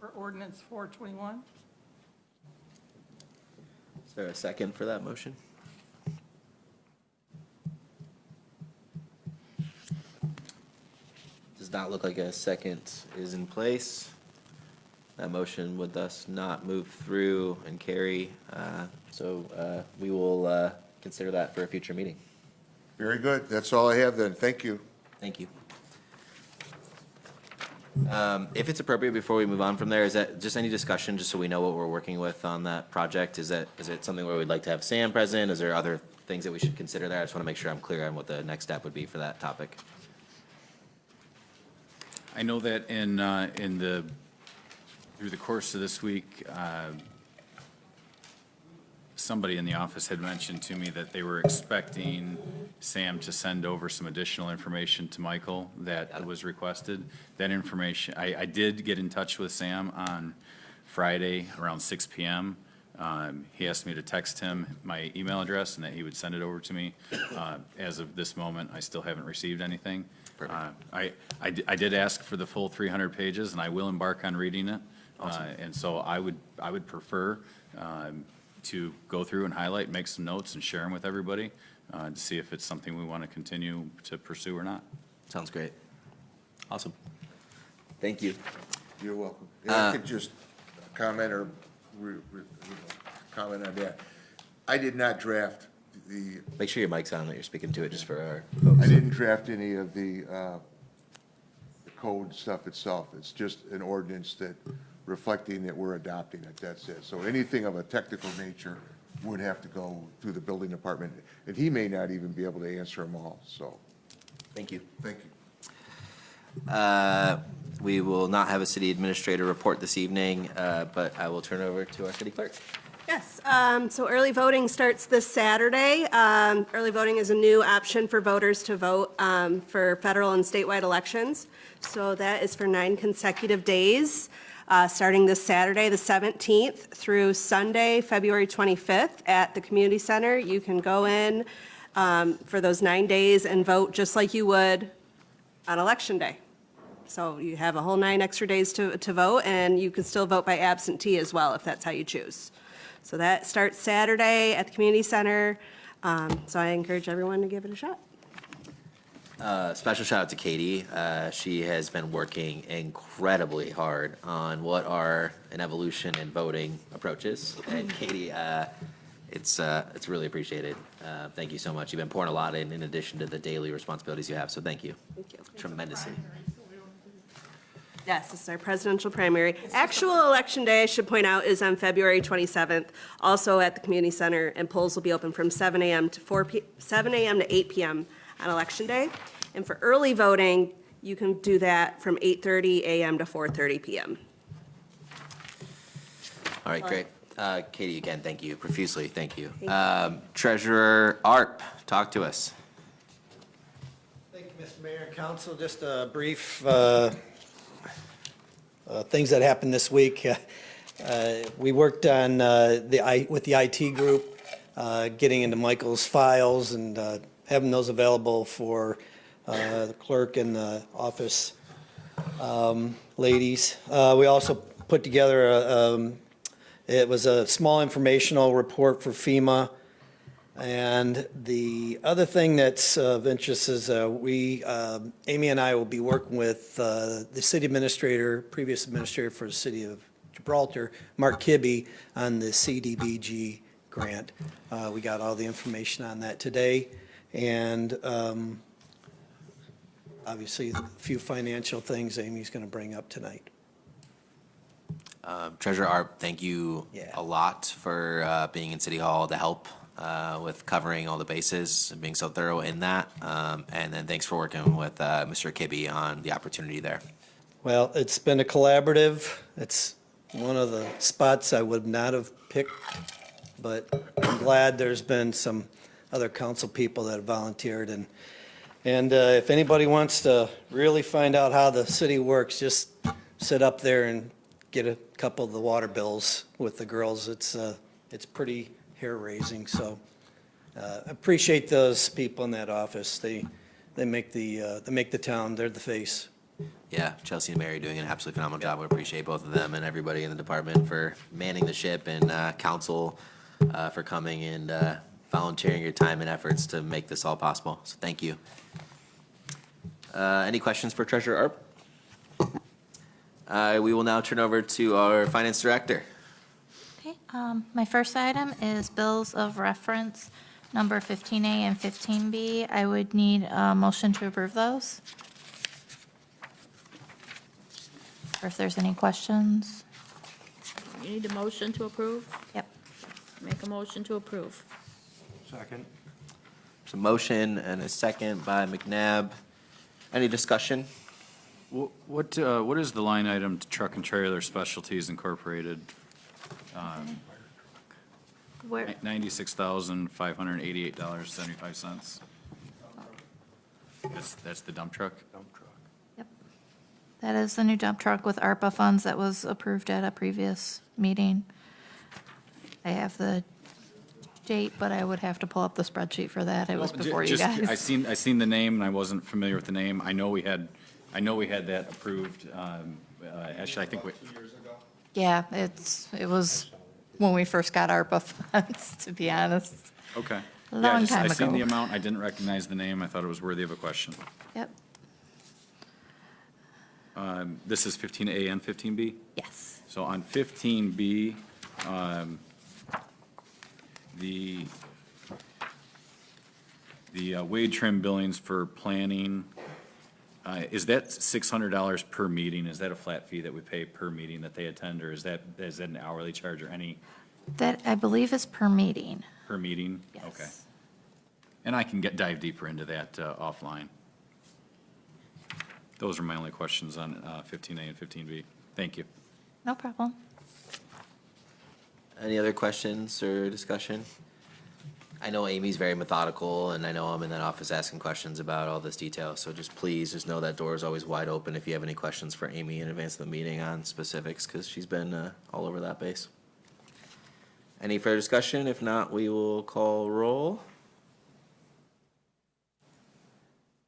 for ordinance 421. Is there a second for that motion? Does not look like a second is in place. That motion would thus not move through and carry, so we will consider that for a future meeting. Very good. That's all I have then. Thank you. Thank you. If it's appropriate, before we move on from there, is that just any discussion, just so we know what we're working with on that project? Is it something where we'd like to have Sam present? Is there other things that we should consider there? I just want to make sure I'm clear on what the next step would be for that topic. I know that through the course of this week, somebody in the office had mentioned to me that they were expecting Sam to send over some additional information to Michael that was requested. That information, I did get in touch with Sam on Friday around 6 PM. He asked me to text him my email address and that he would send it over to me. As of this moment, I still haven't received anything. I did ask for the full 300 pages, and I will embark on reading it. And so I would prefer to go through and highlight, make some notes, and share them with everybody to see if it's something we want to continue to pursue or not. Sounds great. Awesome. Thank you. You're welcome. If I could just comment or, comment on that. I did not draft the, Make sure your mic's on that you're speaking to it, just for our I folks. didn't draft any of the code stuff itself. It's just an ordinance that reflecting that we're adopting it, that's it. So anything of a technical nature would have to go through the building department, and he may not even be able to answer them all, so, Thank you. thank you. We will not have a city administrator report this evening, but I will turn over to our city clerk. Yes, so early voting starts this Saturday. Early voting is a new option for voters to vote for federal and statewide elections. So that is for 9 consecutive days, starting this Saturday, the 17th, through Sunday, February 25th, at the community center. You can go in for those 9 days and vote just like you would on Election Day. So you have a whole 9 extra days to vote, and you can still vote by absentee as well, if that's how you choose. So that starts Saturday at the community center. So I encourage everyone to give it a shot. Special shout out to Katie. She has been working incredibly hard on what are an evolution in voting approaches. And Katie, it's really appreciated. Thank you so much. You've been pouring a lot in addition to the daily responsibilities you have, so thank you. Thank you. Tremendously. Yes, this is our presidential primary. Actual election day, I should point out, is on February 27th, also at the community center, and polls will be open from 7 a.m. to 7 a.m. to 8 p.m. on election day. And for early voting, you can do that from 8:30 a.m. to 4:30 p.m. All right, great. Katie, again, thank you profusely. Thank you. Treasurer Arp, talk to us. Thank you, Mr. Mayor and Council. Just a brief things that happened this week. We worked on with the IT group, getting into Michael's files and having those available for the clerk and the office ladies. We also put together it was a small informational report for FEMA. And the other thing that's of interest is Amy and I will be working with the city administrator, previous administrator for the city of Gibraltar, Mark Kibbe, on the CDBG grant. We got all the information on that today. And obviously, a few financial things Amy's going to bring up tonight. Treasurer Arp, thank you a lot for being in City Hall to help with covering all the bases and being so thorough in that. And then thanks for working with Mr. Kibbe on the opportunity there. Well, it's been a collaborative. It's one of the spots I would not have picked, but I'm glad there's been some other council people that have volunteered. And if anybody wants to really find out how the city works, just sit up there and get a couple of the water bills with the girls. It's pretty hair-raising, so appreciate those people in that office. They make the town, they're the face. Yeah, Chelsea and Mary doing an absolutely phenomenal job. We appreciate both of them and everybody in the department for manning the ship, and council for coming and volunteering your time and efforts to make this all possible. So thank you. Any questions for Treasurer Arp? We will now turn over to our finance director. Okay, my first item is bills of reference, number 15A and 15B. I would need a motion to approve those. Or if there's any questions. You need a motion to approve? Yep. Make a motion to approve. Second. There's a motion and a second by McNabb. Any discussion? What is the line item to Truck and Trailer Specialties Incorporated? Where, $96,588.75. That's the dump truck? Yep. That is the new dump truck with ARPA funds that was approved at a previous meeting. I have the date, but I would have to pull up the spreadsheet for that. It was Well, before you just- I guys. seen the name, and I wasn't familiar with the name. I know we had that approved. Actually, I think we, Yeah, it was when we first got ARPA funds, to be honest. okay. Long Yeah, time I seen ago. the amount. I didn't recognize the name. I thought it was worthy of a question. Yep, This is 15A and 15B? yes. So on 15B, the wage trim billings for planning, is that $600 per meeting? Is that a flat fee that we pay per meeting that they attend, or is that an hourly charge or any That, I believe, is per meeting. per meeting? Yes. Okay. And I can dive deeper into that offline. Those are my only questions on 15A and 15B. Thank you. No problem. Any other questions or discussion? I know Amy's very methodical, and I know I'm in that office asking questions about all this detail, so please just know that door is always wide open if you have any questions for Amy in advance of the meeting on specifics, because she's been all over that base. Any further discussion? If not, we will call roll.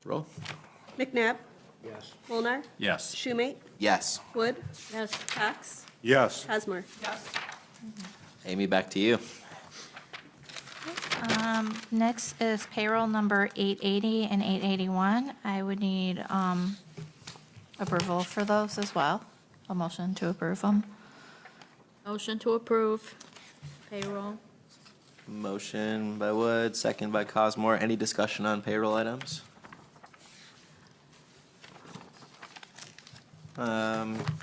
Roll. McNabb. Yes. Mulnar. Yes. Schumate. Yes. Wood. Yes. Cox. Yes. Cosmore. Amy, back to you. Next is payroll number 880 and 881. I would need approval for those as well. A motion to approve them. Motion to approve payroll. Motion by Wood, second by Cosmore. Any discussion on payroll items?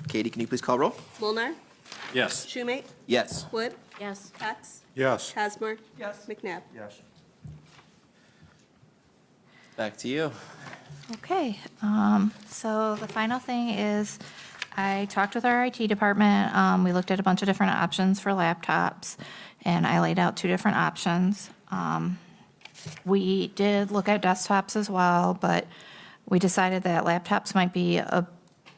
Katie, can you please call roll? Mulnar. Yes. Schumate. Yes. Wood. Yes. Cox. Yes. Cosmore. Yes. McNabb. Yes. Back to you. Okay, so the final thing is, I talked with our IT department. We looked at a bunch of different options for laptops, and I laid out 2 different options. We did look at desktops as well, but we decided that laptops might be a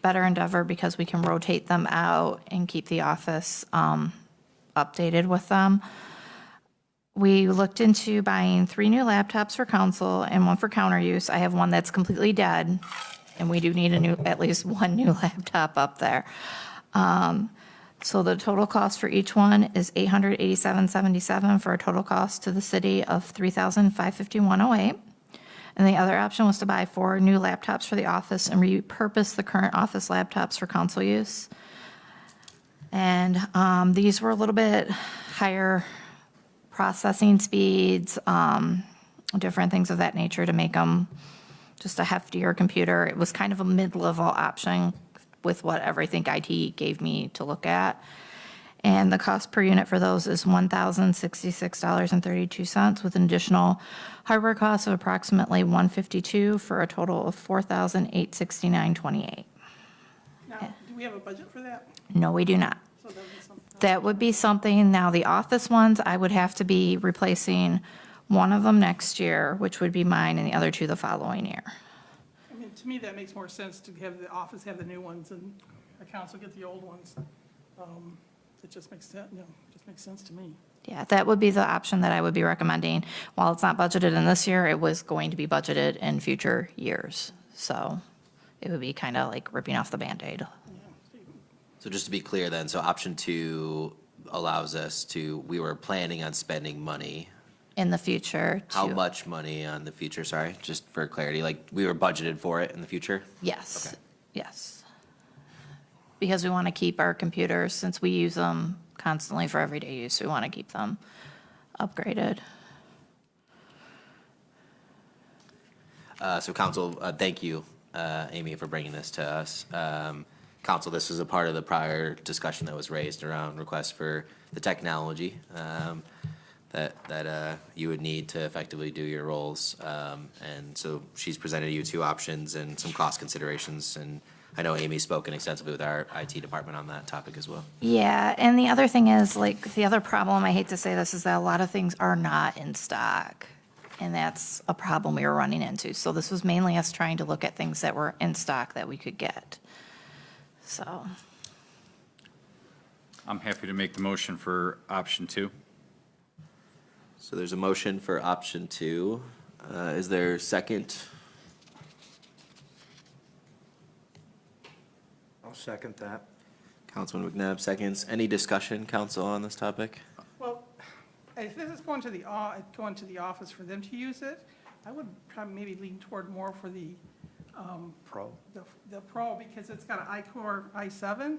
better endeavor because we can rotate them out and keep the office updated with them. We looked into buying 3 new laptops for council and 1 for counter use. I have one that's completely dead, and we do need at least 1 new laptop up there. So the total cost for each one is $887.77 for a total cost to the city of $3,551.08. And the other option was to buy 4 new laptops for the office and repurpose the current office laptops for council use. And these were a little bit higher processing speeds, different things of that nature to make them just a heftier computer. It was kind of a mid-level option with what everything IT gave me to look at. And the cost per unit for those is $1,066.32 with an additional hardware cost of approximately $152 for a total of $4,869.28. Now, do we have a budget for that? No, we do not. So that would be something. That would be something, now the office ones, I would have to be replacing one of them next year, which would be mine, and the other 2 the following year. I mean, to me, that makes more sense to have the office have the new ones and the council get the old ones. It just makes sense, just makes sense to me. Yeah, that would be the option that I would be recommending. While it's not budgeted in this year, it was going to be budgeted in future years. So it would be kind of like ripping off the Band-Aid. So just to be clear then, so option 2 allows us to, we were planning on spending money. In the future. How to- much money on the future, sorry, just for clarity, like we were budgeted for it in the future? Yes, Okay. yes. Because we want to keep our computers, since we use them constantly for everyday use, we want to keep them upgraded. So council, thank you, Amy, for bringing this to us. Council, this was a part of the prior discussion that was raised around requests for the technology that you would need to effectively do your roles. And so she's presented you 2 options and some cost considerations. And I know Amy's spoken extensively with our IT department on that topic as well. Yeah, and the other thing is, like, the other problem, I hate to say this, is that a lot of things are not in stock. And that's a problem we were running into. So this was mainly us trying to look at things that were in stock that we could get. So, I'm happy to make the motion for option 2. So there's a motion for option 2. Is there a second? I'll second that. Councilman McNabb seconds. Any discussion, council, on this topic? Well, if this is going to the office for them to use it, I would probably maybe lean toward more for the, Pro. the Pro, because it's got an iCore i7,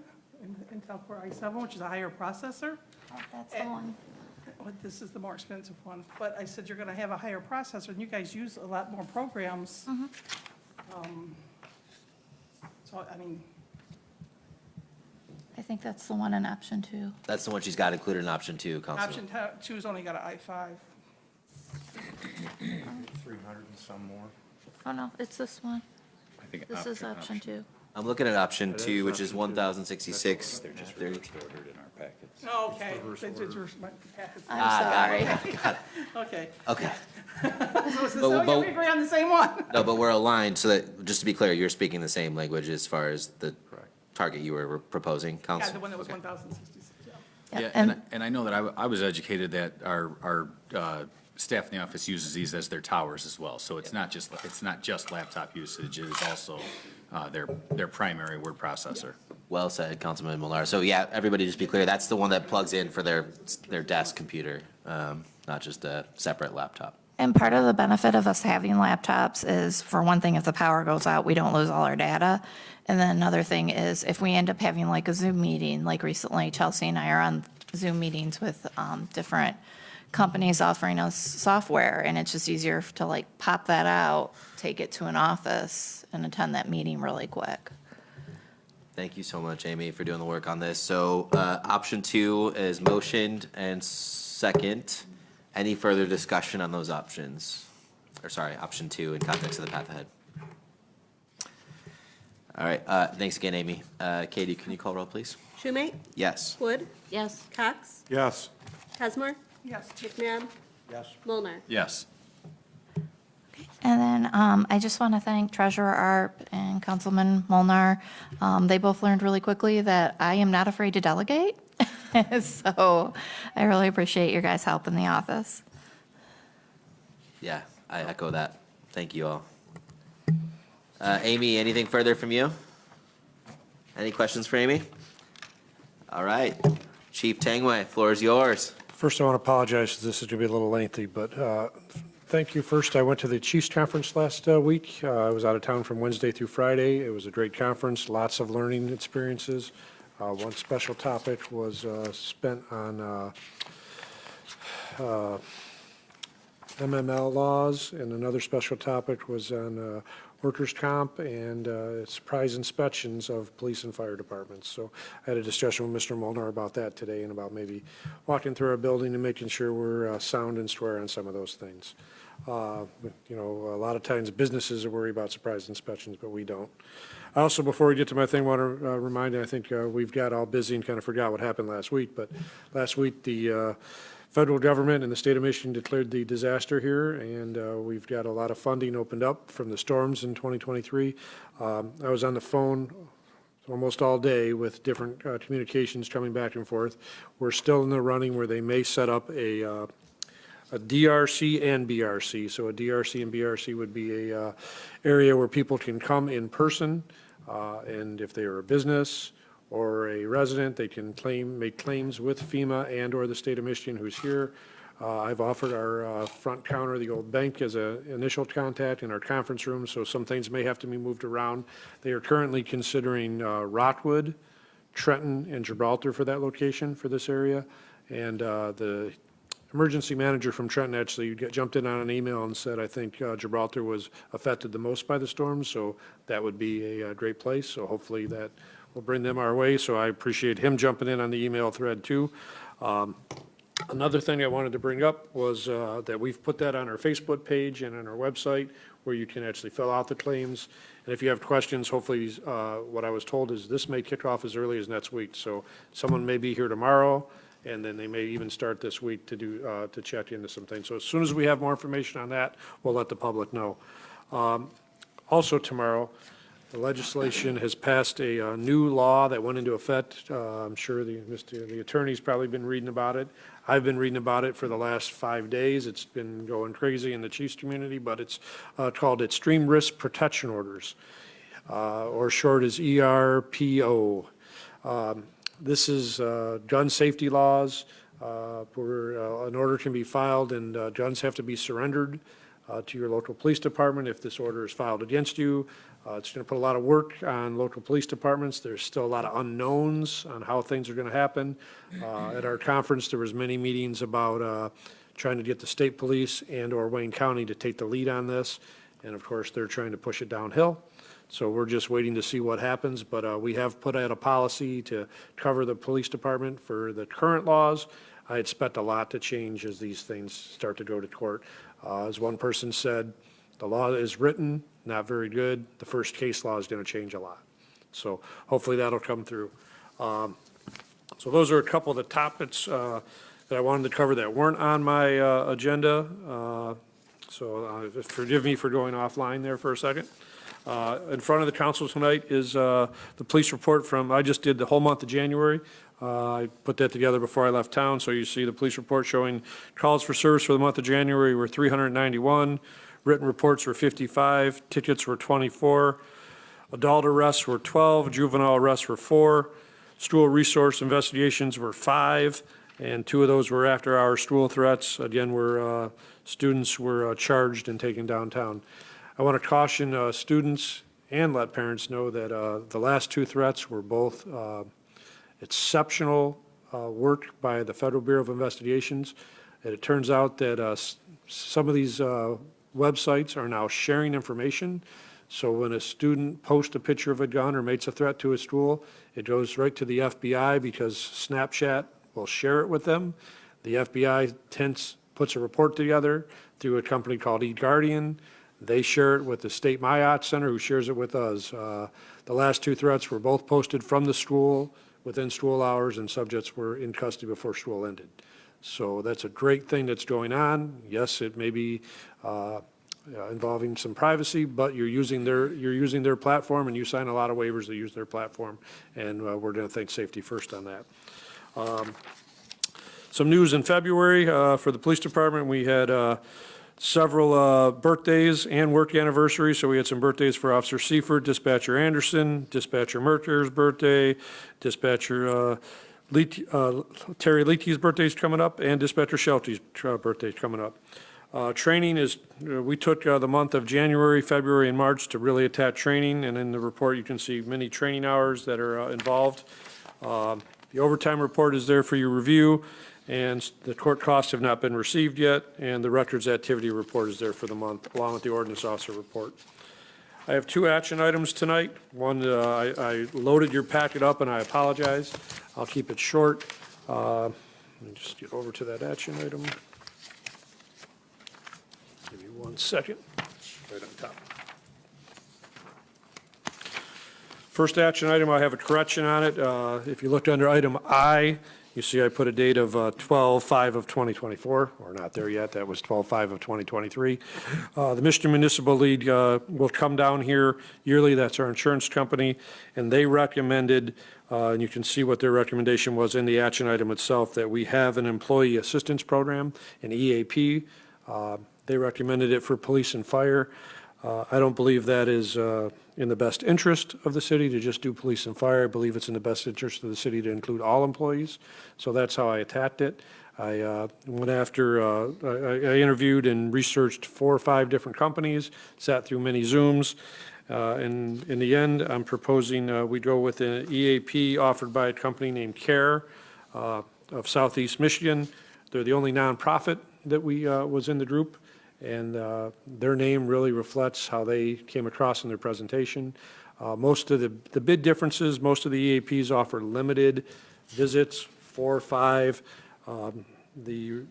Intel Core i7, which is a higher processor. that's the one. But this is the more expensive one. But I said you're gonna have a higher processor, and you guys use a lot more programs. So, I mean, I think that's the one in option 2. That's the one she's got included in option 2, Councilman. option two's only got an i5. 300 and some more. Oh, no, it's this one. I think This is option 2. I'm looking at option That is 2, which is option 2. 1,066. They're just There- reversed ordered in our packets. Oh, okay. My packet's- I'm sorry. Got it. Okay. Okay. So is this, But- we agree on the same one? No, but we're aligned, so that, just to be clear, you're speaking the same language as far as the target you were proposing, Yeah, Council? the one that was 1,066, yeah. Yeah, Yeah, and- and I know that I was educated that our staff in the office uses these as their towers as well. So it's not just laptop usage, it is also their primary word processor. Well said, Councilman Millar. So yeah, everybody just be clear, that's the one that plugs in for their desk computer, not just a separate laptop. And part of the benefit of us having laptops is, for one thing, if the power goes out, we don't lose all our data. And then another thing is, if we end up having like a Zoom meeting, like recently Chelsea and I are on Zoom meetings with different companies offering us software, and it's just easier to like pop that out, take it to an office, and attend that meeting really quick. Thank you so much, Amy, for doing the work on this. So option 2 is motioned and second. Any further discussion on those options? Or sorry, option 2 in context of the path ahead. All right, thanks again, Amy. Katie, can you call roll, please? Schumate? Yes. Wood? Yes. Cox? Yes. Casmore? Yes. McNabb? Yes. Mulnar? Yes. And then I just want to thank Treasurer Arp and Councilman Molnar. They both learned really quickly that I am not afraid to delegate. So I really appreciate your guys' help in the office. Yeah, I echo that. Thank you all. Amy, anything further from you? Any questions for Amy? All right. Chief Tangway, floor is yours. First, I want to apologize, this is going to be a little lengthy, but thank you. First, I went to the Chiefs Conference last week. I was out of town from Wednesday through Friday. It was a great conference, lots of learning experiences. One special topic was spent on MML laws, and another special topic was on workers' comp and surprise inspections of police and fire departments. So I had a discussion with Mr. Molnar about that today, and about maybe walking through our building and making sure we're sound and square on some of those things. You know, a lot of times businesses are worried about surprise inspections, but we don't. I also, before we get to my thing, want to remind you, I think we've got all busy and kind of forgot what happened last week, but last week the federal government and the state of Michigan declared the disaster here, and we've got a lot of funding opened up from the storms in 2023. I was on the phone almost all day with different communications coming back and forth. We're still in the running where they may set up a DRC and BRC. So a DRC and BRC would be a area where people can come in person, and if they are a business or a resident, they can make claims with FEMA and or the state of Michigan who's here. I've offered our front counter, the old bank, as an initial contact in our conference room, so some things may have to be moved around. They are currently considering Rockwood, Trenton, and Gibraltar for that location, for this area. And the emergency manager from Trenton actually jumped in on an email and said, I think Gibraltar was affected the most by the storm, so that would be a great place. So hopefully that will bring them our way. So I appreciate him jumping in on the email thread too. Another thing I wanted to bring up was that we've put that on our Facebook page and on our website where you can actually fill out the claims. And if you have questions, hopefully what I was told is this may kick off as early as next week. So someone may be here tomorrow, and then they may even start this week to do to check into some things. So as soon as we have more information on that, we'll let the public know. Also tomorrow, The legislation has passed a new law that went into effect. I'm sure the attorney's probably been reading about it. I've been reading about it for the last 5 days. It's been going crazy in the Chiefs community, but it's called Extreme Risk Protection Orders, or short is ERPO. This is gun safety laws where an order can be filed and guns have to be surrendered to your local police department if this order is filed against you. It's going to put a lot of work on local police departments. There's still a lot of unknowns on how things are going to happen. At our conference, there was many meetings about trying to get the state police and or Wayne County to take the lead on this. And of course, they're trying to push it downhill. So we're just waiting to see what happens, but we have put out a policy to cover the police department for the current laws. I expect a lot to change as these things start to go to court. As one person said, the law is written, not very good. The first case law is going to change a lot. So hopefully that'll come through. So those are a couple of the topics that I wanted to cover that weren't on my agenda. So forgive me for going offline there for a second. In front of the council tonight is the police report from, I just did the whole month of January. I put that together before I left town, so you see the police report showing calls for service for the month of January were 391, written reports were 55, tickets were 24, adult arrests were 12, juvenile arrests were 4, school resource investigations were 5, and 2 of those were after-hour school threats, again, where students were charged and taken downtown. I want to caution students and let parents know that the last 2 threats were both exceptional work by the Federal Bureau of Investigations. And it turns out that some of these websites are now sharing information. So when a student posts a picture of a gun or makes a threat to a school, it goes right to the FBI because Snapchat will share it with them. The FBI puts a report together through a company called eGuardian. They share it with the State MIOT Center, who shares it with us. The last 2 threats were both posted from the school within school hours, and subjects were in custody before school ended. So that's a great thing that's going on. Yes, it may be involving some privacy, but you're using their platform, and you sign a lot of waivers to use their platform, and we're going to think safety first on that. Some news in February for the police department. We had several birthdays and work anniversaries. So we had some birthdays for Officer Seifert, Dispatcher Anderson, Dispatcher Merker's birthday, Dispatcher Terry Leakey's birthday's coming up, and Dispatcher Shelty's birthday's coming up. Training is, we took the month of January, February, and March to really attack training, and in the report you can see many training hours that are involved. The overtime report is there for your review, and the court costs have not been received yet, and the records activity report is there for the month, along with the ordinance officer report. I have 2 action items tonight. One, I loaded your packet up, and I apologize. I'll keep it short. Let me just get over to that action item. Give me 1 second. Right on top. First action item, I have a correction on it. If you look under item I, you see I put a date of 12/5 of 2024. We're not there yet. That was 12/5 of 2023. The Michigan Municipal League will come down here yearly. That's our insurance company. And they recommended, and you can see what their recommendation was in the action item itself, that we have an employee assistance program, an EAP. They recommended it for police and fire. I don't believe that is in the best interest of the city to just do police and fire. I believe it's in the best interest of the city to include all employees. So that's how I attacked it. I went after, I interviewed and researched 4 or 5 different companies, sat through many Zooms. And in the end, I'm proposing we go with an EAP offered by a company named CARE of Southeast Michigan. They're the only nonprofit that was in the group. And their name really reflects how they came across in their presentation. Most of the bid differences, most of the EAPs offer limited visits, 4 or 5. The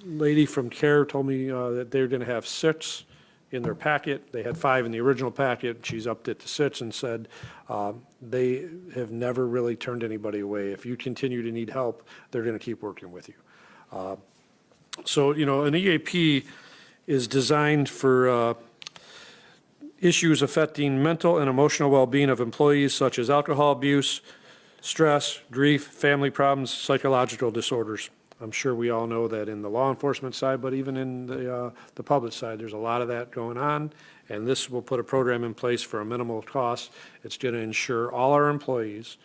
lady from CARE told me that they're going to have 6 in their packet. They had 5 in the original packet. She's upped it to 6 and said they have never really turned anybody away. If you continue to need help, they're going to keep working with you. So, you know, an EAP is designed for issues affecting mental and emotional well-being of employees such as alcohol abuse, stress, grief, family problems, psychological disorders. I'm sure we all know that in the law enforcement side, but even in the public side, there's a lot of that going on. And this will put a program in place for a minimal cost. It's going to ensure all our employees,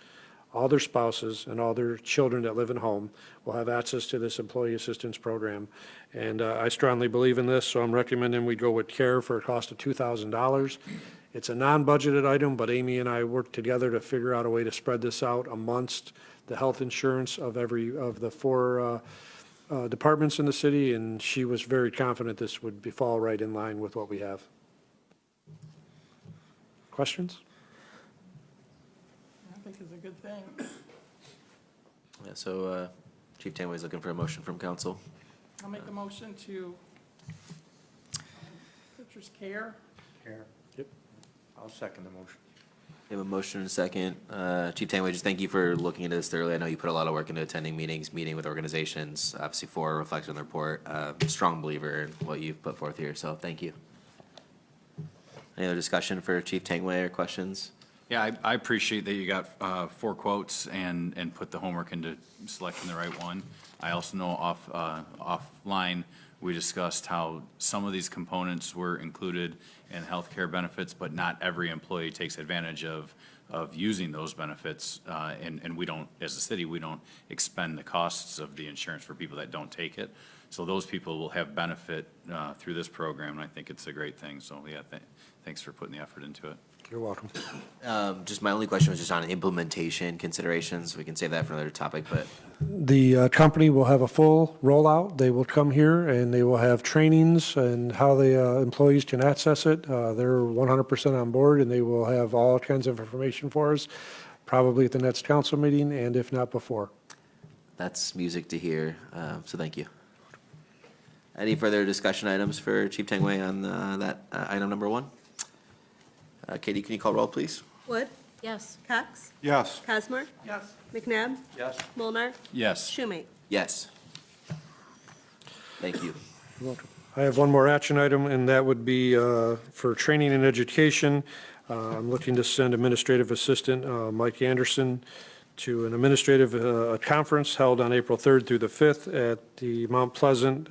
all their spouses, and all their children that live at home will have access to this employee assistance program. And I strongly believe in this, so I'm recommending we go with CARE for a cost of $2,000. It's a non-budgeted item, but Amy and I worked together to figure out a way to spread this out amongst the health insurance of of the four departments in the city, and she was very confident this would fall right in line with what we have. Questions? I think it's a good thing. Yeah, so Chief Tanway is looking for a motion from council. I'll make a motion to, Citrus Care. Yep. I'll second the motion. We have a motion and a second. Chief Tanway, just thank you for looking into this thoroughly. I know you put a lot of work into attending meetings, meeting with organizations, obviously for reflecting on the report. Strong believer in what you've put forth here, so thank you. Any other discussion for Chief Tanway or questions? Yeah, I appreciate that you got 4 quotes and put the homework into selecting the right one. I also know offline, we discussed how some of these components were included in healthcare benefits, but not every employee takes advantage of using those benefits. And we don't, as a city, we don't expend the costs of the insurance for people that don't take it. So those people will have benefit through this program, and I think it's a great thing. So, yeah, thanks for putting the effort into it. You're welcome. Just my only question was just on implementation considerations. We can save that for another topic, but The company will have a full rollout. They will come here and they will have trainings and how the employees can access it. They're 100% on board and they will have all kinds of information for us, probably at the next council meeting and if not before. that's music to hear, so thank you. Any further discussion items for Chief Tanway on that item number 1? Katie, can you call roll, please? Wood? Yes. Cox? Yes. Cosmore? Yes. McNabb? Yes. Molnar. Yes. Schumate? Yes. Thank you. You're welcome. I have one more action item, and that would be for training and education. I'm looking to send Administrative Assistant Mike Anderson to an administrative conference held on April 3rd through the 5th at the Mount Pleasant,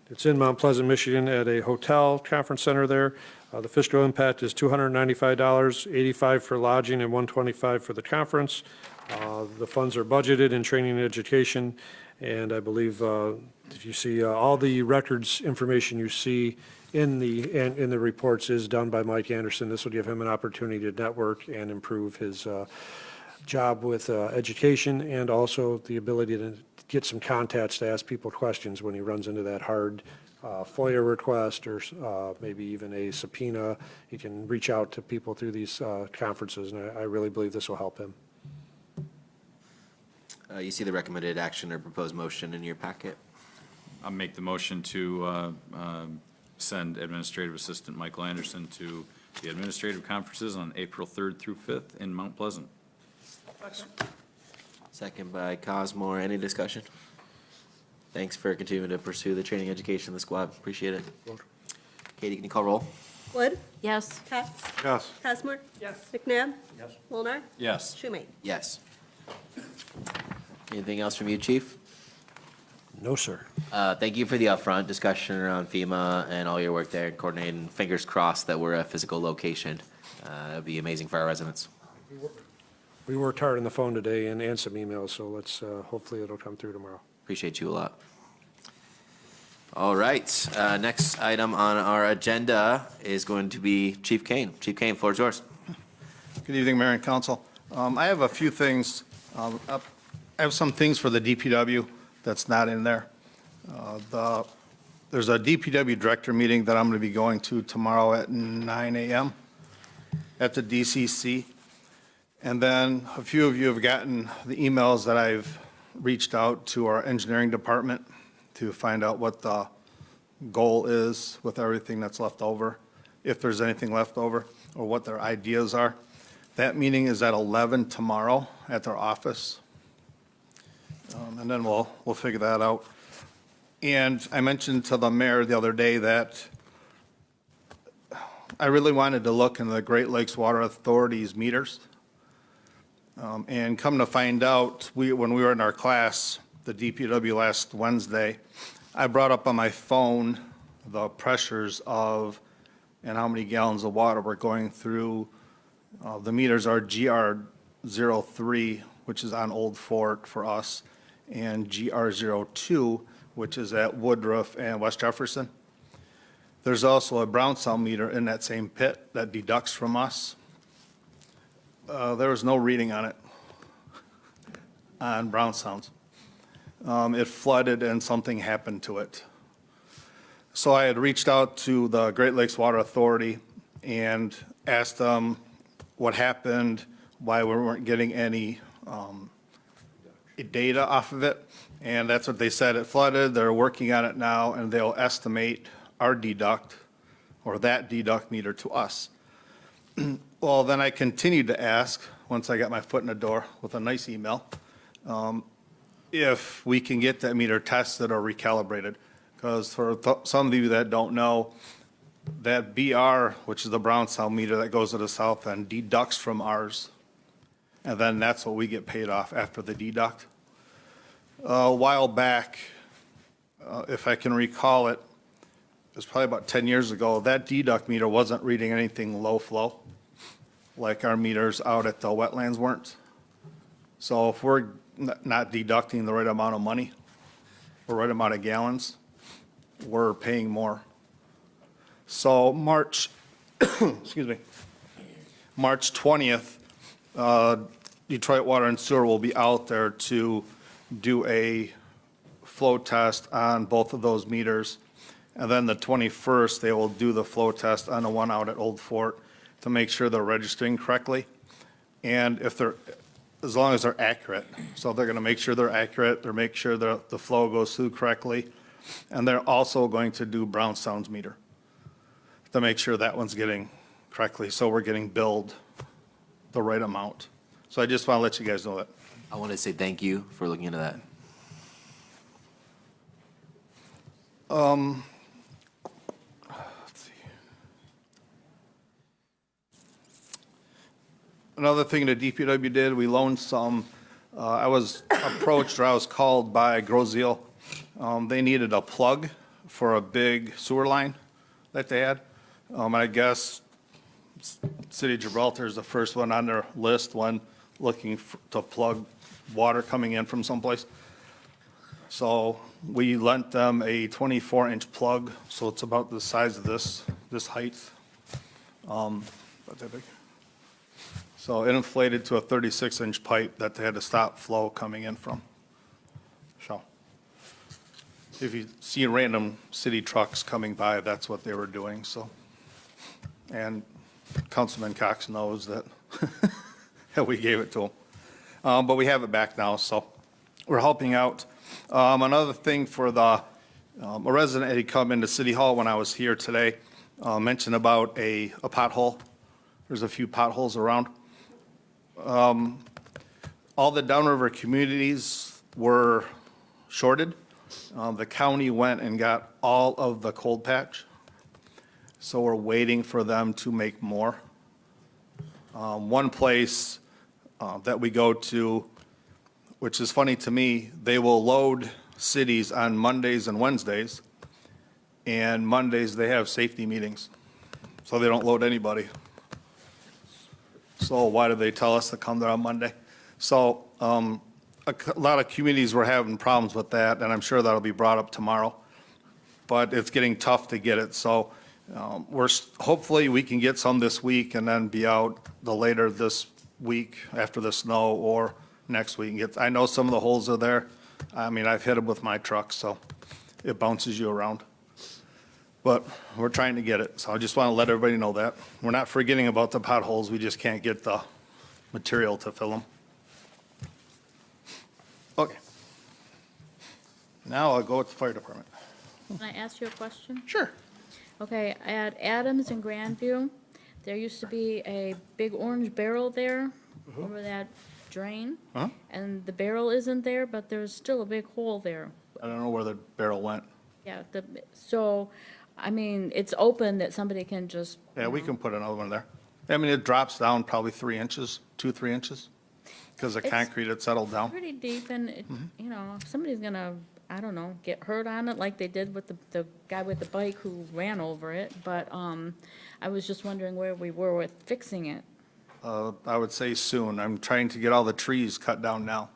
it's in Mount Pleasant, Michigan, at a hotel conference center there. The fiscal impact is $295, $85 for lodging, and $125 for the conference. The funds are budgeted in training and education, and I believe if you see all the records information you see in the reports is done by Mike Anderson. This will give him an opportunity to network and improve his job with education and also the ability to get some contacts to ask people questions when he runs into that hard FOIA request or maybe even a subpoena. He can reach out to people through these conferences, and I really believe this will help him. You see the recommended action or proposed motion in your packet? I'll make the motion to send Administrative Assistant Michael Anderson to the administrative conferences on April 3rd through 5th in Mount Pleasant. Second by Cosmore. Any discussion? Thanks for continuing to pursue the training education of the squad. Appreciate it. Katie, can you call roll? Wood? Yes. Cox? Yes. Cosmore? Yes. McNabb? Yes. Molnar. Yes. Schumate? Yes. Anything else from you, Chief? No, sir. Thank you for the upfront discussion around FEMA and all your work there, coordinating. Fingers crossed that we're a physical location. That'd be amazing for our residents. We worked hard on the phone today and some emails, so let's, hopefully it'll come through tomorrow. Appreciate you a lot. All right, next item on our agenda is going to be Chief Kane. Chief Kane, floor is yours. Good evening, Mayor and Council. I have a few things. I have some things for the DPW that's not in there. There's a DPW director meeting that I'm going to be going to tomorrow at 9 a.m. at the DCC. And then a few of you have gotten the emails that I've reached out to our engineering department to find out what the goal is with everything that's left over, if there's anything left over, or what their ideas are. That meeting is at 11 tomorrow at their office. And then we'll figure that out. And I mentioned to the mayor the other day that I really wanted to look into the Great Lakes Water Authority's meters. And come to find out, when we were in our class, the DPW last Wednesday, I brought up on my phone the pressures of and how many gallons of water we're going through. The meters are GR03, which is on Old Fort for us, and GR02, which is at Woodruff and West Jefferson. There's also a Brown Sound meter in that same pit that deducts from us. There was no reading on it, on Brown Sounds. It flooded and something happened to it. So I had reached out to the Great Lakes Water Authority and asked them what happened, why we weren't getting any data off of it. And that's what they said. It flooded, they're working on it now, and they'll estimate our deduct, or that deduct meter to us. Well, then I continued to ask, once I got my foot in the door with a nice email, if we can get that meter tested or recalibrated. Because for some of you that don't know, that BR, which is the Brown Sound meter that goes to the south end, deducts from ours. And then that's what we get paid off after the deduct. A while back, if I can recall it, it was probably about 10 years ago, that deduct meter wasn't reading anything low flow, like our meters out at the wetlands weren't. So if we're not deducting the right amount of money, or right amount of gallons, we're paying more. So March, excuse me, March 20th, Detroit Water and Sewer will be out there to do a flow test on both of those meters. And then the 21st, they will do the flow test on the one out at Old Fort to make sure they're registering correctly. And if they're, as long as they're accurate. So they're gonna make sure they're accurate, they're make sure the flow goes through correctly. And they're also going to do Brown Sounds meter to make sure that one's getting correctly, so we're getting billed the right amount. So I just wanna let you guys know that. I want to say thank you for looking into that. Let's see. Another thing the DPW did, we loaned some, I was approached or I was called by Grozeal. They needed a plug for a big sewer line that they had. I guess City of Gibraltar is the first one on their list when looking to plug water coming in from someplace. So we lent them a 24-inch plug, so it's about the size of this height. About that big. So it inflated to a 36-inch pipe that they had to stop flow coming in from. So if you see random city trucks coming by, that's what they were doing, so. And Councilman Cox knows that, that we gave it to him. But we have it back now, so we're helping out. Another thing for the, a resident had come into City Hall when I was here today, mentioned about a pothole. There's a few potholes around. All the downriver communities were shorted. The county went and got all of the cold patch. So we're waiting for them to make more. One place that we go to, which is funny to me, they will load cities on Mondays and Wednesdays. And Mondays, they have safety meetings. So they don't load anybody. So why do they tell us to come there on Monday? So a lot of communities were having problems with that, and I'm sure that'll be brought up tomorrow. But it's getting tough to get it. So hopefully we can get some this week and then be out the later this week after the snow or next week. I know some of the holes are there. I mean, I've hit them with my truck, so it bounces you around. But we're trying to get it, so I just want to let everybody know that. We're not forgetting about the potholes, we just can't get the material to fill them. Okay. Now I'll go with the fire department. Can I ask you a question? Sure. Okay, at Adams and Grandview, there used to be a big orange barrel there over that drain. Huh? And the barrel isn't there, but there's still a big hole there. I don't know where the barrel went. Yeah, so I mean, it's open that somebody can just. Yeah, we can put another one there. I mean, it drops down probably 3 inches, 3 inches, because the It's concrete had settled down. Pretty deep, and, you know, if somebody's gonna, I don't know, get hurt on it like they did with the guy with the bike who ran over it, but, I was just wondering where we were with fixing it. I would say soon. I'm trying to get all the trees cut down now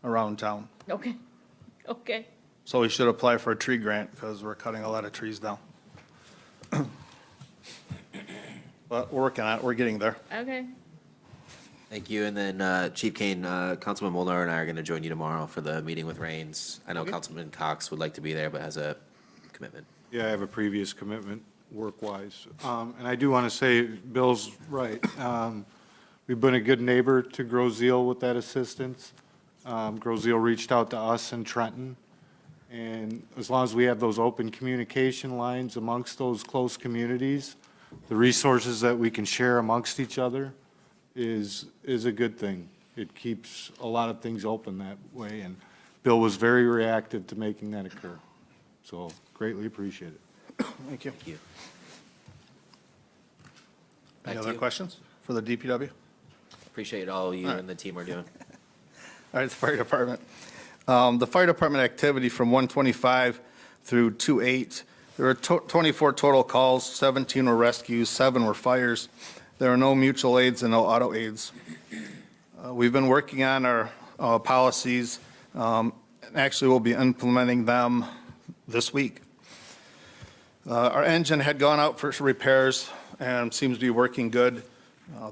around town. Okay, okay. So we should apply for a tree grant because we're cutting a lot of trees down. But we're working on it. We're getting there. Okay. Thank you. And then Chief Kane, Councilman Molnar and I are going to join you tomorrow for the meeting with Rains. I know Councilman Cox would like to be there, but has a commitment. Yeah, I have a previous commitment, work-wise. And I do want to say, Bill's right. We've been a good neighbor to Grozeal with that assistance. Grozeal reached out to us in Trenton. And as long as we have those open communication lines amongst those close communities, the resources that we can share amongst each other is a good thing. It keeps a lot of things open that way, and Bill was very reactive to making that occur. So greatly appreciate it. Thank you. Thank you. Any Back to other you. questions for the DPW? Appreciate all you and the team are doing. All right, the fire department. The fire department activity from 125 through 28, there were 24 total calls, 17 were rescues, 7 were fires. There are no mutual aids and no auto aids. We've been working on our policies. Actually, we'll be implementing them this week. Our engine had gone out for repairs and seems to be working good.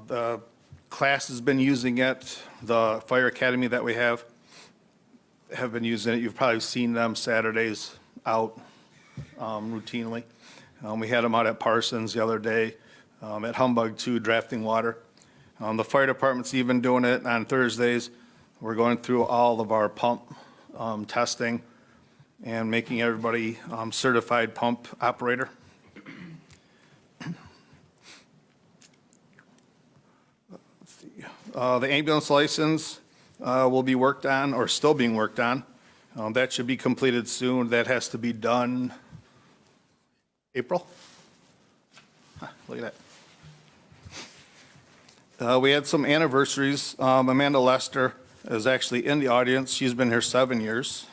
The class has been using it. The fire academy that we have been using it. You've probably seen them Saturdays out routinely. We had them out at Parsons the other day, at Humbug too, drafting water. The fire department's even doing it on Thursdays. We're going through all of our pump testing and making everybody certified pump operator. The ambulance license will be worked on, or still being worked on. That should be completed soon. That has to be done April. Look at that. We had some anniversaries. Amanda Lester is actually in the audience. She's been here 7 years.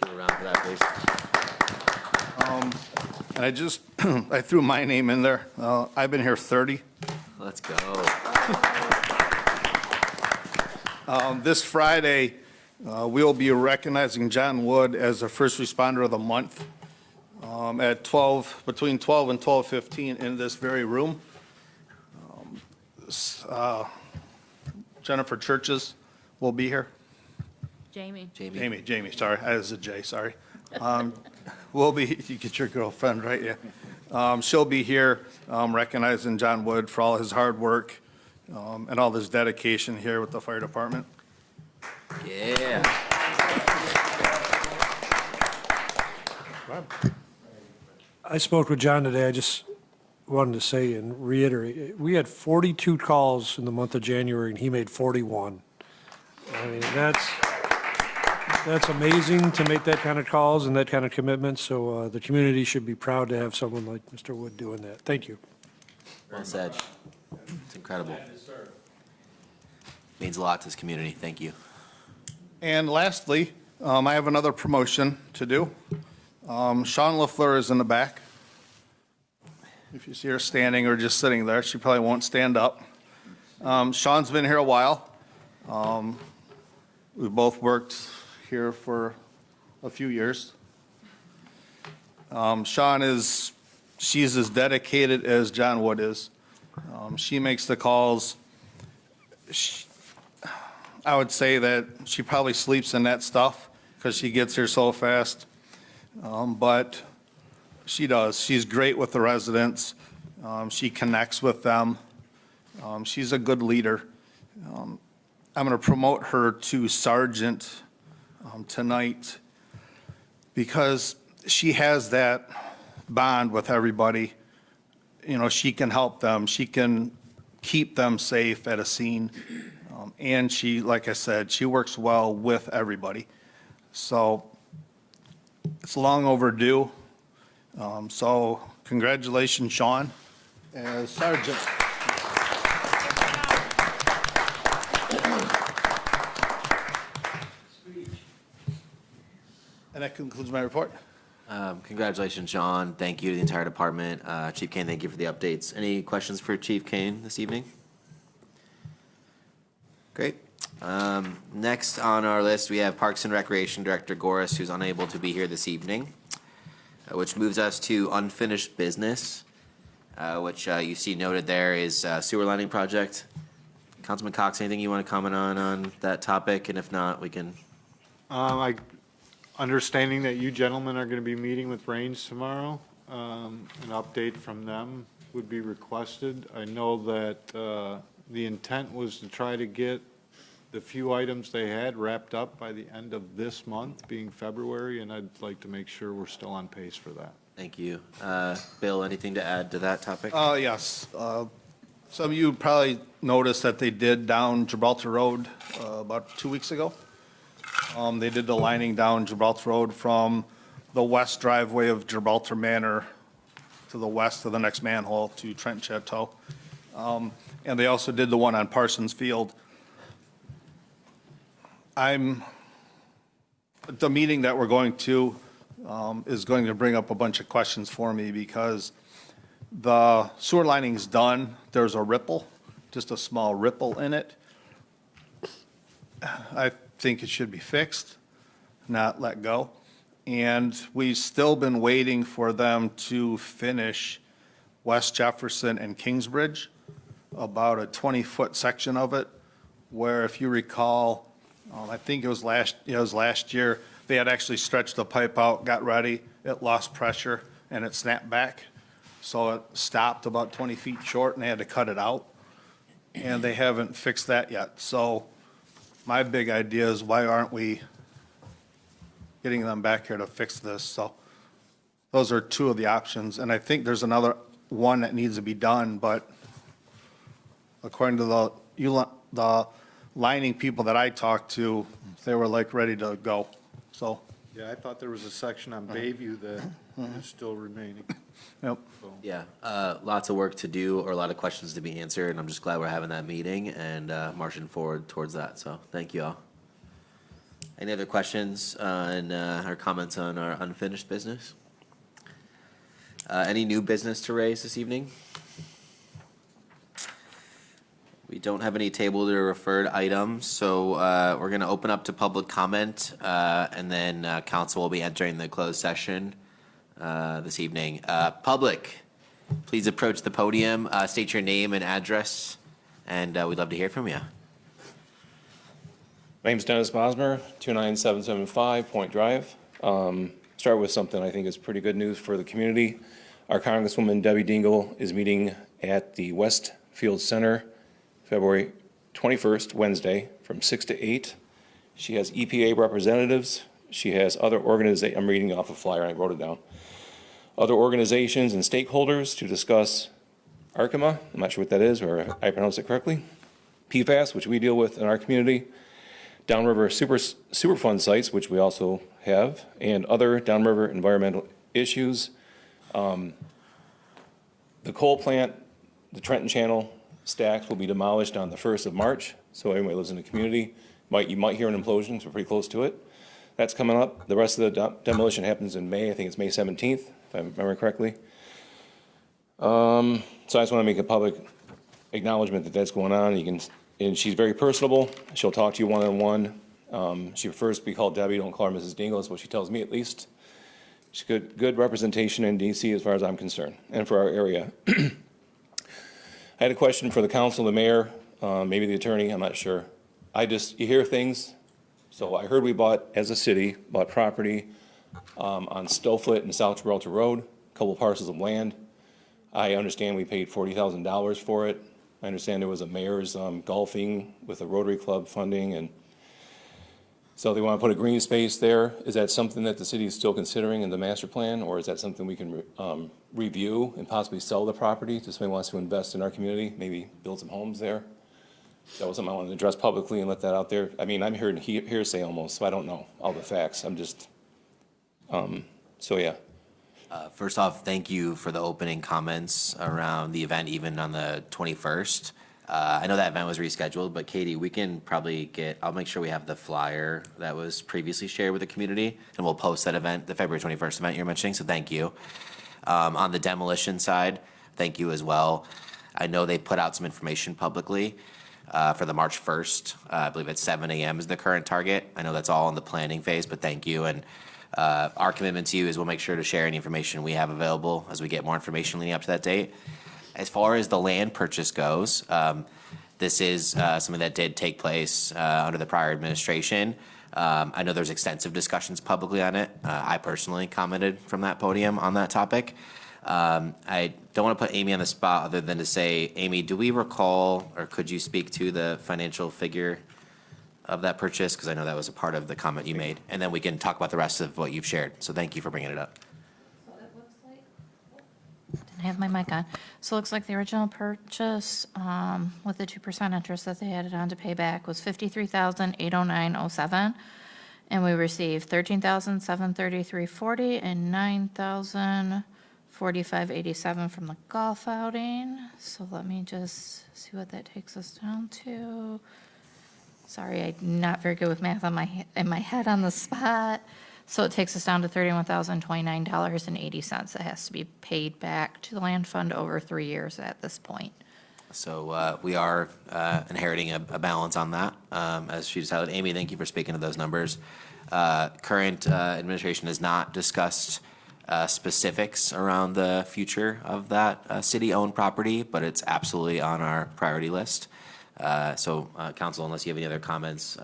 Give a round for that, please. And I just, I threw my name in there. I've been here 30. Let's go. This Friday, we'll be recognizing John Wood as the first responder of the month at 12, between 12 and 12:15 in this very room. Jennifer Churches will be here. Jamie. Jamie, sorry, that is a J, sorry. We'll be, you get your girlfriend, right, yeah. She'll be here recognizing John Wood for all his hard work and all his dedication here with the fire department. Yeah. I spoke with John today. I just wanted to say and reiterate, we had 42 calls in the month of January, and he made 41. I mean, that's amazing to make that kind of calls and that kind of commitment, so the community should be proud to have someone like Mr. Wood doing that. Thank you. Well said. It's incredible. Means a lot to this community. Thank you. And lastly, I have another promotion to do. Sean LaFleur is in the back. If you see her standing or just sitting there, she probably won't stand up. Sean's been here a while. We both worked here for a few years. She's as dedicated as John Wood is. She makes the calls. I would say that she probably sleeps in that stuff because she gets here so fast. But she does. She's great with the residents. She connects with them. She's a good leader. I'm going to promote her to sergeant tonight because she has that bond with everybody. You know, she can help them. She can keep them safe at a scene. And she, like I said, she works well with everybody. So It's long overdue. So congratulations, Sean, as Sergeant. And that concludes my report. Congratulations, John. Thank you to the entire department. Chief Kane, thank you for the updates. Any questions for Chief Kane this evening? Great. Next on our list, we have Parks and Recreation Director Goris, who's unable to be here this evening, which moves us to unfinished business, which you see noted there is sewer lining project. Councilman Cox, anything you want to comment on that topic? And if not, we can. Understanding that you gentlemen are going to be meeting with Range tomorrow, an update from them would be requested. I know that the intent was to try to get the few items they had wrapped up by the end of this month, being February, and I'd like to make sure we're still on pace for that. Thank you. Bill, anything to add to that topic? Yes. Some of you probably noticed that they did down Gibraltar Road about 2 weeks ago. They did the lining down Gibraltar Road from the west driveway of Gibraltar Manor to the west of the next manhole to Trent Chateau. And they also did the one on Parsons Field. The meeting that we're going to is going to bring up a bunch of questions for me because the sewer lining's done. There's a ripple, just a small ripple in it. I think it should be fixed, not let go. And we've still been waiting for them to finish West Jefferson and Kingsbridge, about a 20-foot section of it, where if you recall, I think it was last year, they had actually stretched the pipe out, got ready, it lost pressure, and it snapped back. So it stopped about 20 feet short, and they had to cut it out. And they haven't fixed that yet. So my big idea is, why aren't we getting them back here to fix this? So those are two of the options. And I think there's another one that needs to be done, but according to the lining people that I talked to, they were like ready to go. So. Yeah, I thought there was a section on Bayview that is still remaining. Yep. Yeah, lots of work to do or a lot of questions to be answered, and I'm just glad we're having that meeting and marching forward towards that. So thank you all. Any other questions or comments on our unfinished business? Any new business to raise this evening? We don't have any tabled or referred items, so we're going to open up to public comment, and then council will be entering the closed session this evening. Public, please approach the podium, state your name and address, and we'd love to hear from you. My name's Dennis Bosmer, 29775 Point Drive. Start with something I think is pretty good news for the community. Our Congresswoman Debbie Dingell is meeting at the Westfield Center February 21st, Wednesday, from 6 to 8. She has EPA representatives. She has other organizations. I'm reading off a flyer, I wrote it down. Other organizations and stakeholders to discuss Arkema, I'm not sure what that is, or I pronounced it correctly, PFAS, which we deal with in our community, downriver Superfund sites, which we also have, and other downriver environmental issues. The coal plant, the Trenton Channel stacks will be demolished on the 1st of March, so everybody lives in the community. You might hear an implosion, so we're pretty close to it. That's coming up. The rest of the demolition happens in May. I think it's May 17th, if I remember correctly. So I just want to make a public acknowledgement that that's going on. And she's very personable. She'll talk to you one-on-one. She prefers to be called Debbie. Don't call her Mrs. Dingell, is what she tells me at least. She's good representation in DC as far as I'm concerned, and for our area. I had a question for the council, the mayor, maybe the attorney, I'm not sure. You hear things. So I heard we as a city, bought property on Stowfoot and South Gibraltar Road, a couple parcels of land. I understand we paid $40,000 for it. I understand there was a mayor's golfing with a Rotary Club funding, and so they want to put a green space there. Is that something that the city is still considering in the master plan, or is that something we can review and possibly sell the property to somebody who wants to invest in our community, maybe build some homes there? That was something I wanted to address publicly and let that out there. I mean, I'm hearing hearsay almost, so I don't know all the facts. I'm just So, yeah. First off, thank you for the opening comments around the event, even on the 21st. I know that event was rescheduled, but Katie, we can probably I'll make sure we have the flyer that was previously shared with the community, and we'll post that event, the February 21st event you're mentioning, so thank you. On the demolition side, thank you as well. I know they put out some information publicly for the March 1st. I believe it's 7 a.m. is the current target. I know that's all in the planning phase, but thank you. And our commitment to you is we'll make sure to share any information we have available as we get more information leading up to that date. As far as the land purchase goes, this is something that did take place under the prior administration. I know there's extensive discussions publicly on it. I personally commented from that podium on that topic. I don't want to put Amy on the spot other than to say, Amy, do we recall, or could you speak to the financial figure of that purchase? Because I know that was a part of the comment you made. And then we can talk about the rest of what you've shared. So thank you for bringing it up. Didn't have my mic on. So it looks like the original purchase with the 2% interest that they added on to pay back was $53,809.07. And we received $13,733.40 and $9,045.87 from the golf outing. So let me just see what that takes us down to. Sorry, I'm not very good with math in my head on the spot. So it takes us down to $31,029.80 that has to be paid back to the land fund over 3 years at this point. So we are inheriting a balance on that, as she just highlighted. Amy, thank you for speaking to those numbers. Current administration has not discussed specifics around the future of that city-owned property, but it's absolutely on our priority list. So, Council, unless you have any other comments,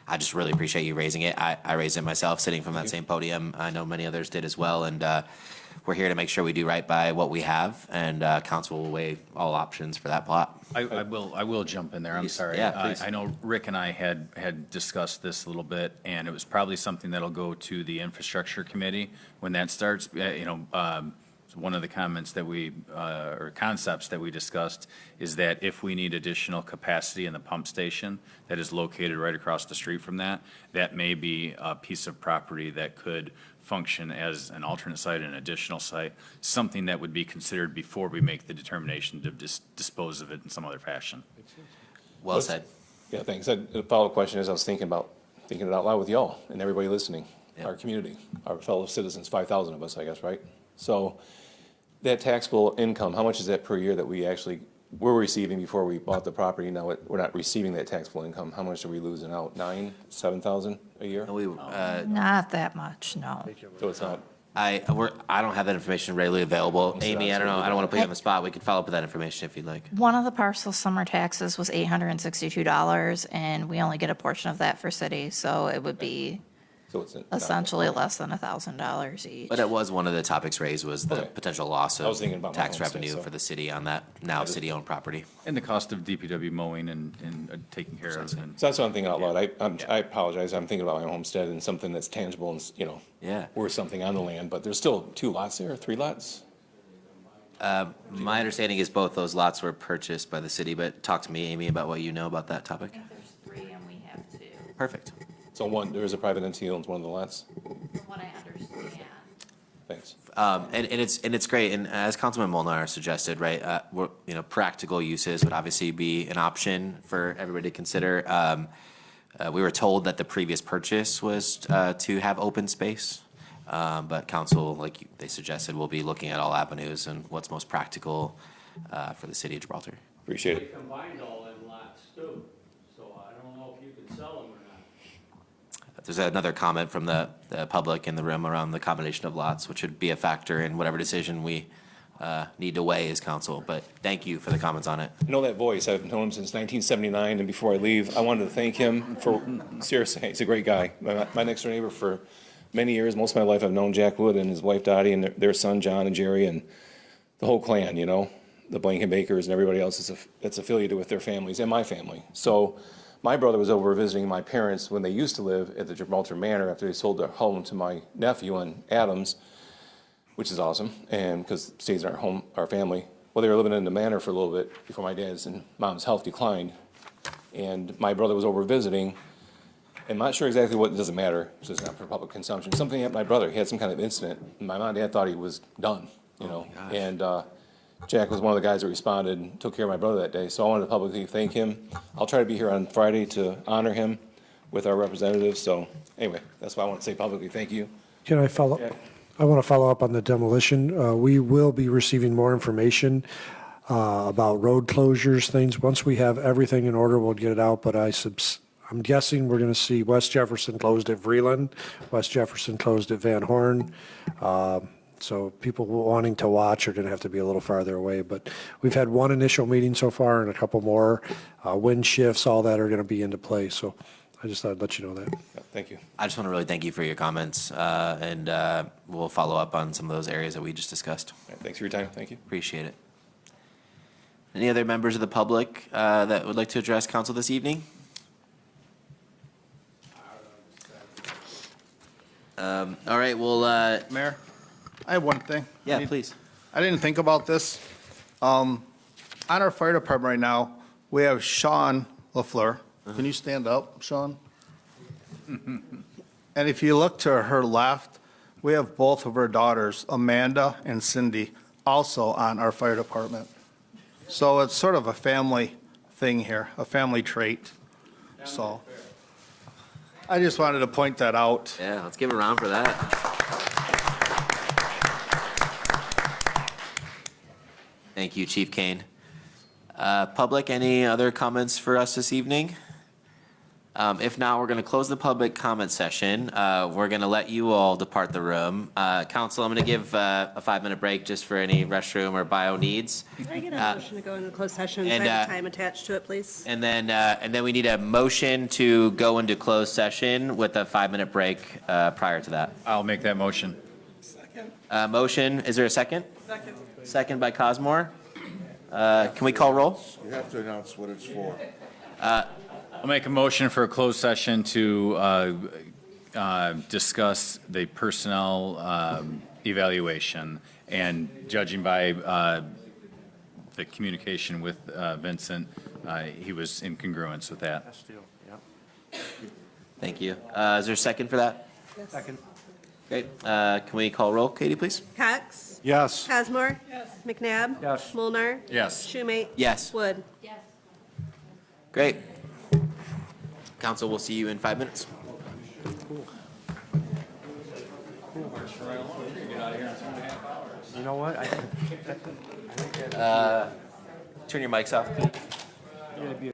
I just really appreciate you raising it. I raised it myself, sitting from that same podium. I know many others did as well, and we're here to make sure we do right by what we have, and Council will weigh all options for that plot. I will jump in there, I'm Please. sorry. Yeah, please. I know Rick and I had discussed this a little bit, and it was probably something that'll go to the infrastructure committee when that starts. One of the comments that or concepts that we discussed is that if we need additional capacity in the pump station that is located right across the street from that, that may be a piece of property that could function as an alternate site, an additional site, something that would be considered before we make the determination to dispose of it in some other fashion. Well said. Yeah, thanks. The follow-up question is, I was thinking it out loud with y'all and everybody listening, our community, our fellow citizens, 5,000 of us, I guess, right? So that taxable income, how much is that per year that we actually were receiving before we bought the property? Now we're not receiving that taxable income. How much are we losing out? 7,000 a year? Not that much, no. So it's not. I don't have that information readily available. Amy, I don't know. I don't want to put you on the spot. We could follow up with that information if you'd like. One of the parcel summer taxes was $862, and we only get a portion of that for city, so it would be So it's essentially less than $1,000 each. But it was one of the topics raised was the potential loss I was of thinking about my tax homestead, revenue so. for the city on that now city-owned property. And the cost of DPW mowing and taking care of. And So that's what I'm thinking out loud. I apologize. I'm thinking about my homestead and something that's tangible and, Yeah. worth something on the land, but there's still 2 lots there, 3 lots? My understanding is both those lots were purchased by the city, but talk to me, Amy, about what you know about that topic. I think there's 3 and we have 2, Perfect. So there is a private entity that owns one of the lots? from what I understand. Thanks. And it's great, and as Councilman Molnar suggested, right, practical uses would obviously be an option for everybody to consider. We were told that the previous purchase was to have open space, but council, like they suggested, will be looking at all avenues and what's most practical for the city of Gibraltar. Appreciate They it. combined all them lots too, so I don't know if you can sell them or not. There's another comment from the public in the room around the combination of lots, which would be a factor in whatever decision we need to weigh as council, but thank you for the comments on it. I know that voice. I've known him since 1979, and before I leave, I wanted to thank him for, seriously, he's a great guy. My next door neighbor for many years, most of my life, I've known Jack Wood and his wife Dottie and their son John and Jerry and the whole clan, the Blankenham Bakers and everybody else that's affiliated with their families and my family. So my brother was over visiting my parents when they used to live at the Gibraltar Manor after they sold their home to my nephew and Adams, which is awesome, and because it stays in our home, our family. Well, they were living in the manor for a little bit before my dad's and mom's health declined. And my brother was over visiting, I'm not sure exactly what, it doesn't matter, so it's not for public consumption. Something happened to my brother, he had some kind of incident, and my mom and dad thought he was done, you know? And Jack was one of the guys that responded and took care of my brother that day, so I wanted to publicly thank him. I'll try to be here on Friday to honor him with our representatives, so anyway, that's why I want to say publicly, thank you. Can I follow? Yeah. I want to follow up on the demolition. We will be receiving more information about road closures, things. Once we have everything in order, we'll get it out, but I'm guessing we're going to see West Jefferson closed at Vreeland, West Jefferson closed at Van Horn. So people wanting to watch are going to have to be a little farther away, but we've had one initial meeting so far and a couple more. Wind shifts, all that are going to be into play, so I just thought I'd let you know that. Thank you. I just want to really thank you for your comments, and we'll follow up on some of those areas that we just discussed. All right, thanks for your time, thank you. Appreciate it. Any other members of the public that would like to address council this evening? All right, well, Mayor, I have one thing. yeah, please. I didn't think about this. On our fire department right now, we have Sean LaFleur. Can you stand up, Sean? And if you look to her left, we have both of her daughters, Amanda and Cindy, also on our fire department. So it's sort of a family thing here, a family trait. So I just wanted to point that out. Yeah, let's give a round for that. Thank you, Chief Kane. Public, any other comments for us this evening? If not, we're going to close the public comment session. We're going to let you all depart the room. Council, I'm going to give a 5-minute break just for any restroom or bio needs. Can I get a motion to go into closed session? and, I have time attached to it, please. And then we need a motion to go into closed session with a 5-minute break prior to that. I'll make that motion. Motion, is there a second? Second. Second by Cosmore. Can we call roll? You have to announce what it's for. I'll make a motion for a closed session to discuss the personnel evaluation, and judging by the communication with Vincent, he was in congruence with that. Thank you. Is there a second for that? Second. Great. Can we call roll, Katie, please? Cox? Yes. Cosmore? McNabb? Yes. Mulnar? Yes. Schumate? Yes. Wood? Great. Council, we'll see you in 5 minutes. You know what? Turn your mics off, please. It'd be a